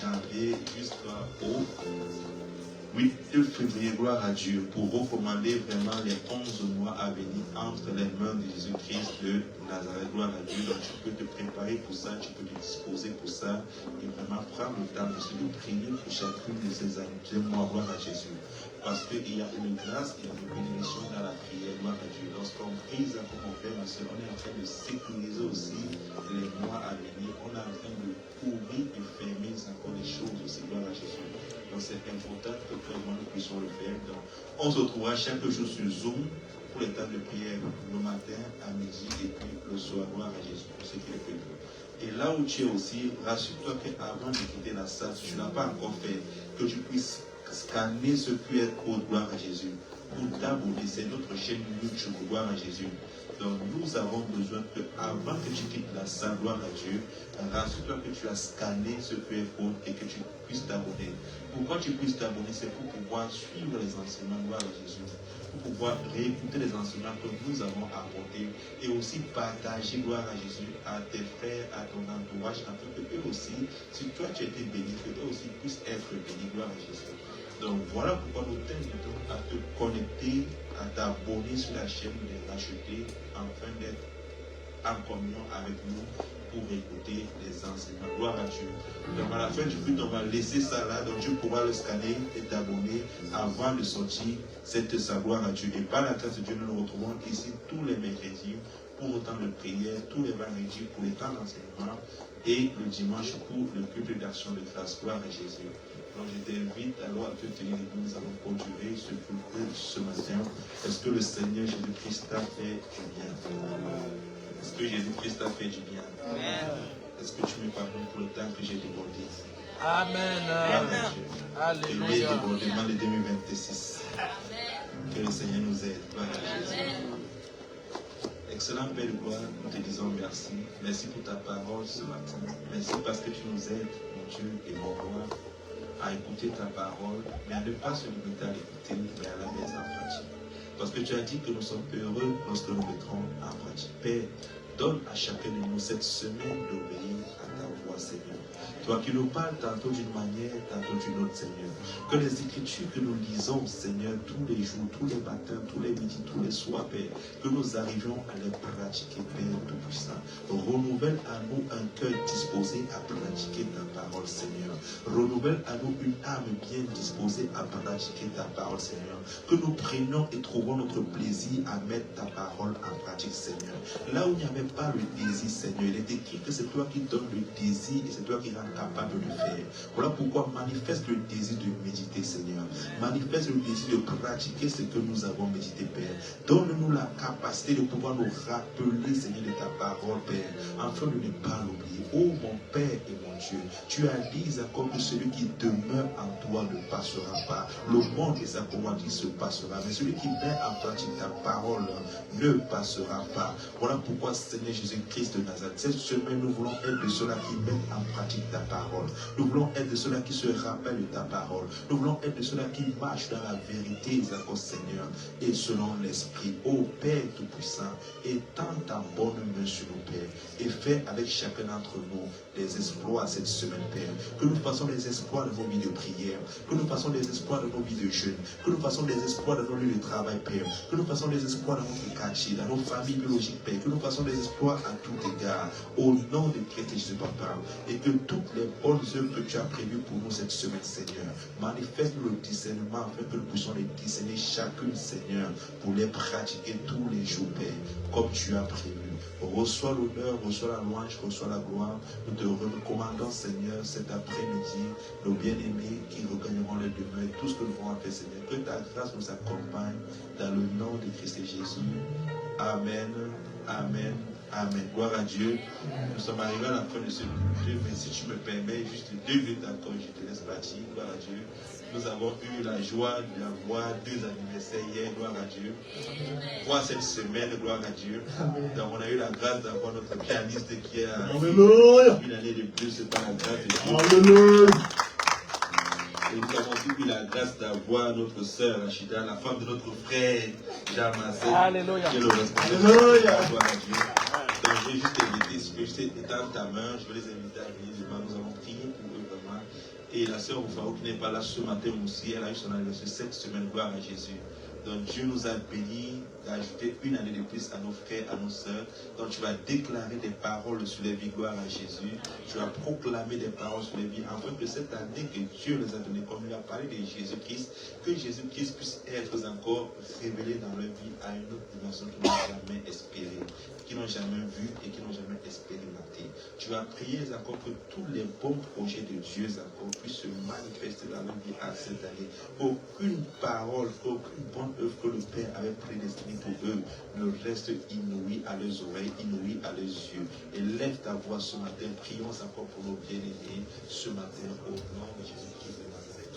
janvier jusqu'au 8 février, gloire à Dieu, pour recommander vraiment les 11 mois à venir entre les mains de Jésus-Christ de Nazareth, gloire à Dieu. Donc tu peux te préparer pour ça, tu peux te disposer pour ça, et vraiment prendre le temps aussi de prier pour chacune de ces mois, gloire à Jésus. Parce qu'il y a une grâce, il y a une bénédiction dans la prière, gloire à Dieu. Lorsqu'on prie, comme on fait, monsieur, on est en train de sécuriser aussi les mois à venir. On est en train de couvrir et fermer encore les choses aussi, gloire à Jésus. Donc c'est important que vraiment nous puissions le faire. Donc, on se retrouvera chaque jour sur Zoom pour les temps de prière, le matin, à midi et puis le soir, gloire à Jésus, pour ce qui est prévu. Et là où tu es aussi, rassure-toi qu'avant de quitter la salle, si tu n'as pas encore fait, que tu puisses scanner ce QR code, gloire à Jésus, pour t'abonner. C'est notre chaîne YouTube, gloire à Jésus. Donc nous avons besoin que, avant que tu quittes la salle, gloire à Dieu, rassure-toi que tu as scanné ce QR code et que tu puisses t'abonner. Pourquoi tu puisses t'abonner? C'est pour pouvoir suivre les enseignements, gloire à Jésus, pour pouvoir réécouter les enseignements que nous avons apportés et aussi partager, gloire à Jésus, à tes frères, à ton entourage, afin que eux aussi, si toi tu as été béni, que eux aussi puissent être bénis, gloire à Jésus. Donc voilà pourquoi nous t'invitons à te connecter, à t'abonner sur la chaîne des rachetés, afin d'être en communion avec nous pour écouter les enseignements. Gloire à Dieu. Donc à la fin du culte, on va laisser ça là, donc tu pourras le scanner et t'abonner avant de sortir cette gloire à Dieu. Et par la grâce de Dieu, nous nous retrouvons ici tous les mercredis pour nos temps de prière, tous les vendredis pour les temps d'enseignement et le dimanche pour le culte d'action de grâce. Gloire à Jésus. Donc je t'invite alors à te tenir debout. Nous allons conduire ce culte ce matin. Est-ce que le Seigneur Jésus-Christ t'a fait du bien? Est-ce que Jésus-Christ a fait du bien? Est-ce que tu me pardonnes pour le temps que j'ai débordé? Amen. Et les débordements de 2026. Que le Seigneur nous aide. Gloire à Jésus. Excellent Père de gloire, nous te disons merci. Merci pour ta parole ce matin. Merci parce que tu nous aides, mon Dieu et mon roi, à écouter ta parole, mais à ne pas se limiter à l'écouter, mais à la mettre en pratique. Parce que tu as dit que nous sommes heureux lorsque nous mettrons en pratique. Père, donne à chacun de nous cette semaine d'obéir à ta voix, Seigneur. Toi qui nous parles tantôt d'une manière, tantôt d'une autre, Seigneur. Que les écritures que nous lisons, Seigneur, tous les jours, tous les matins, tous les midis, tous les soirs, Père, que nous arrivions à les pratiquer, Père Tout-Puissant. Renouvelle à nous un cœur disposé à pratiquer ta parole, Seigneur. Renouvelle à nous une âme bien disposée à pratiquer ta parole, Seigneur. Que nous prenions et trouvons notre plaisir à mettre ta parole en pratique, Seigneur. Là où il n'y avait pas le désir, Seigneur, il est écrit que c'est toi qui donnes le désir et c'est toi qui rends capable de le faire. Voilà pourquoi manifeste le désir de méditer, Seigneur. Manifeste le désir de pratiquer ce que nous avons médité, Père. Donne-nous la capacité de pouvoir nous rappeler, Seigneur, de ta parole, Père, afin de ne pas l'oublier. Oh mon Père et mon Dieu, tu as dit encore que celui qui demeure en toi ne passera pas. Le monde et sa convoitise se passera, mais celui qui met en pratique ta parole ne passera pas. Voilà pourquoi, Seigneur Jésus-Christ de Nazareth, cette semaine, nous voulons être de ceux-là qui mettent en pratique ta parole. Nous voulons être de ceux-là qui se rappellent de ta parole. Nous voulons être de ceux-là qui marchent dans la vérité, Seigneur, et selon l'Esprit. Ô Père Tout-Puissant, étends ta bonne main sur nous, Père, et fais avec chacun d'entre nous des exploits cette semaine, Père. Que nous fassons des exploits dans nos vies de prière, que nous fassons des exploits dans nos vies de jeûne, que nous fassons des exploits dans nos lieux de travail, Père, que nous fassons des exploits dans notre quartier, dans nos familles biologiques, Père, que nous fassons des exploits à tout égard, au nom de Christ Jésus, Papa, et que toutes les bonnes œuvres que tu as prévues pour nous cette semaine, Seigneur, manifeste-nous le discernement afin que nous puissions les discerner chacune, Seigneur, pour les pratiquer tous les jours, Père, comme tu as prévu. Reçois l'honneur, reçois la louange, reçois la gloire. Nous te recommandons, Seigneur, cet après-midi, nos bien-aimés qui regagneront les demeures, tout ce que nous pourrons faire, Seigneur. Que ta grâce nous accompagne dans le nom de Christ Jésus. Amen, amen, amen. Gloire à Dieu. Nous sommes arrivés à la fin de ce culte, mais si tu me permets, juste 2 minutes encore, je te laisse partir. Gloire à Dieu. Nous avons eu la joie d'avoir 2 anniversaires hier, gloire à Dieu. 3 cette semaine, gloire à Dieu. Donc on a eu la grâce d'avoir notre pianiste qui a une année de plus par la grâce de Dieu. Et nous avons aussi eu la grâce d'avoir notre sœur Rachida, la femme de notre frère Jean Massé, qui est le responsable. Gloire à Dieu. Donc je vais juste inviter, si je sais étendre ta main, je vais les inviter à venir devant. Nous allons prier pour eux vraiment. Et la sœur Oufao qui n'est pas là ce matin aussi, elle a eu son anniversaire cette semaine, gloire à Jésus. Donc Dieu nous a bénis d'ajouter une année de plus à nos frères, à nos sœurs. Donc tu vas déclarer des paroles sur les vies, gloire à Jésus. Tu vas proclamer des paroles sur les vies, afin que cette année que Dieu nous a donnée, comme il a parlé de Jésus-Christ, que Jésus-Christ puisse être encore révélé dans leur vie à une autre dimension qu'ils n'ont jamais espérée, qu'ils n'ont jamais vu et qu'ils n'ont jamais expérimenté. Tu vas prier encore que tous les bons projets de Dieu encore puissent se manifester dans leur vie à cette année. Aucune parole, aucune bonne œuvre que le Père avait prédestinée pour eux ne reste inouïe à leurs oreilles, inouïe à leurs yeux. Et lève ta voix ce matin, prions encore pour nos bien-aimés ce matin au nom de Jésus-Christ de Nazareth.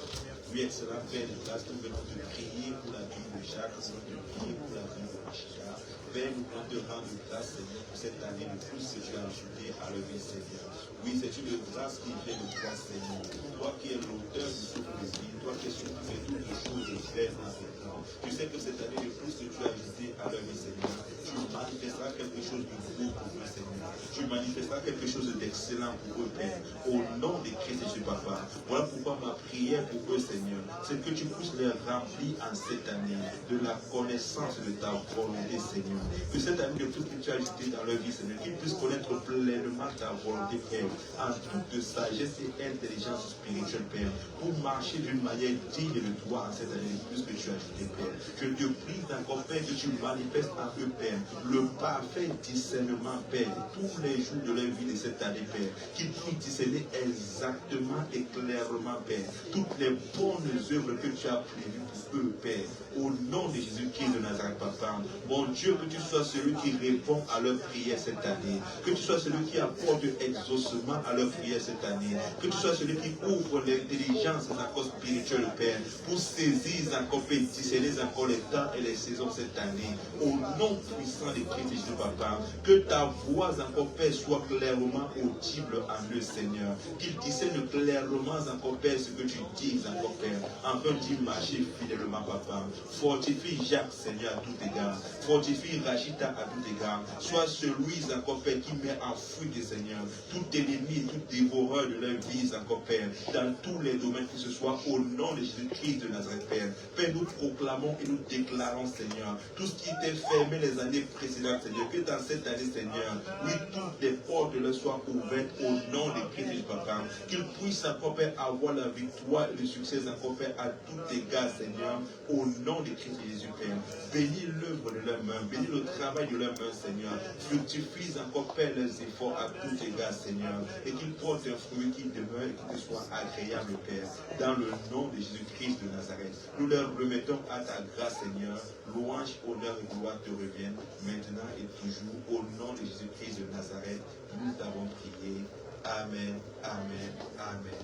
Oui, excellent Père de grâce, nous venons te prier pour la vie de Jacques, nous venons te prier pour la vie de Machia. Père, nous voulons te rendre grâce, Seigneur, pour cette année de plus que tu as ajouté à leur vie, Seigneur. Oui, c'est une grâce qui vient de toi, Seigneur. Toi qui es l'auteur du souffle de vie, toi qui es celui qui fait toutes les choses de faire dans ces temps. Tu sais que cette année de plus que tu as ajouté à leur vie, Seigneur, tu manifesteras quelque chose de beau pour eux, Seigneur. Tu manifesteras quelque chose d'excellent pour eux, Père. Au nom de Christ Jésus, Papa. Voilà pourquoi ma prière pour eux, Seigneur, c'est que tu puisses les remplir en cette année de la connaissance de ta volonté, Seigneur. Que cette année de plus que tu as ajouté dans leur vie, Seigneur, qu'ils puissent connaître pleinement ta volonté, Père, en toute sagesse et intelligence spirituelle, Père, pour marcher d'une manière digne de toi en cette année de plus que tu as ajouté, Père. Je te prie encore, Père, que tu manifestes en eux, Père, le parfait discernement, Père, tous les jours de leur vie de cette année, Père, qu'ils puissent discerner exactement et clairement, Père, toutes les bonnes œuvres que tu as prévues pour eux, Père, au nom de Jésus-Christ de Nazareth, Papa. Mon Dieu, que tu sois celui qui répond à leurs prières cette année, que tu sois celui qui apporte exaucement à leurs prières cette année, que tu sois celui qui ouvre l'intelligence encore spirituelle, Père, pour saisir encore, Père, discerner encore les temps et les saisons cette année, au nom puissant de Christ Jésus, Papa, que ta voix encore, Père, soit clairement audible en eux, Seigneur, qu'ils discernent clairement encore, Père, ce que tu dis encore, Père, afin d'y marcher fidèlement, Papa. Fortifie Jacques, Seigneur, à tout égard. Fortifie Rachita à tout égard. Sois celui, encore, Père, qui met en fuite, Seigneur, tout ennemi, tout dévoreur de leur vie, encore, Père, dans tous les domaines que ce soit, au nom de Jésus-Christ de Nazareth, Père. Père, nous proclamons et nous déclarons, Seigneur, tout ce qui était fermé les années précédentes, Seigneur, que dans cette année, Seigneur, oui, toutes les portes leur soient ouvertes au nom de Christ Jésus, Papa. Qu'ils puissent, encore, Père, avoir la victoire et le succès, encore, Père, à tout égard, Seigneur, au nom de Christ Jésus, Père. Bénis l'œuvre de leurs mains, bénis le travail de leurs mains, Seigneur. Fructifie encore, Père, leurs efforts à tout égard, Seigneur, et qu'ils portent un fruit qui demeure et qui te soit agréable, Père, dans le nom de Jésus-Christ de Nazareth. Nous leur remettons à ta grâce, Seigneur. Louange, honneur et gloire te reviennent, maintenant et toujours, au nom de Jésus-Christ de Nazareth. Nous t'avons prié. Amen, amen, amen.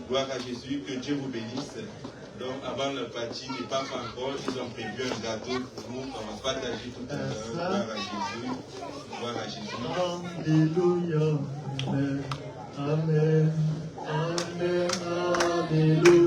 Gloire à Jésus, que Dieu vous bénisse. Donc, avant le parti n'est pas encore, ils ont prévu un gâteau pour nous. On va partager tout à l'heure. Gloire à Jésus. Gloire à Jésus. Alléluia. Amen. Amen. Amen. Alléluia.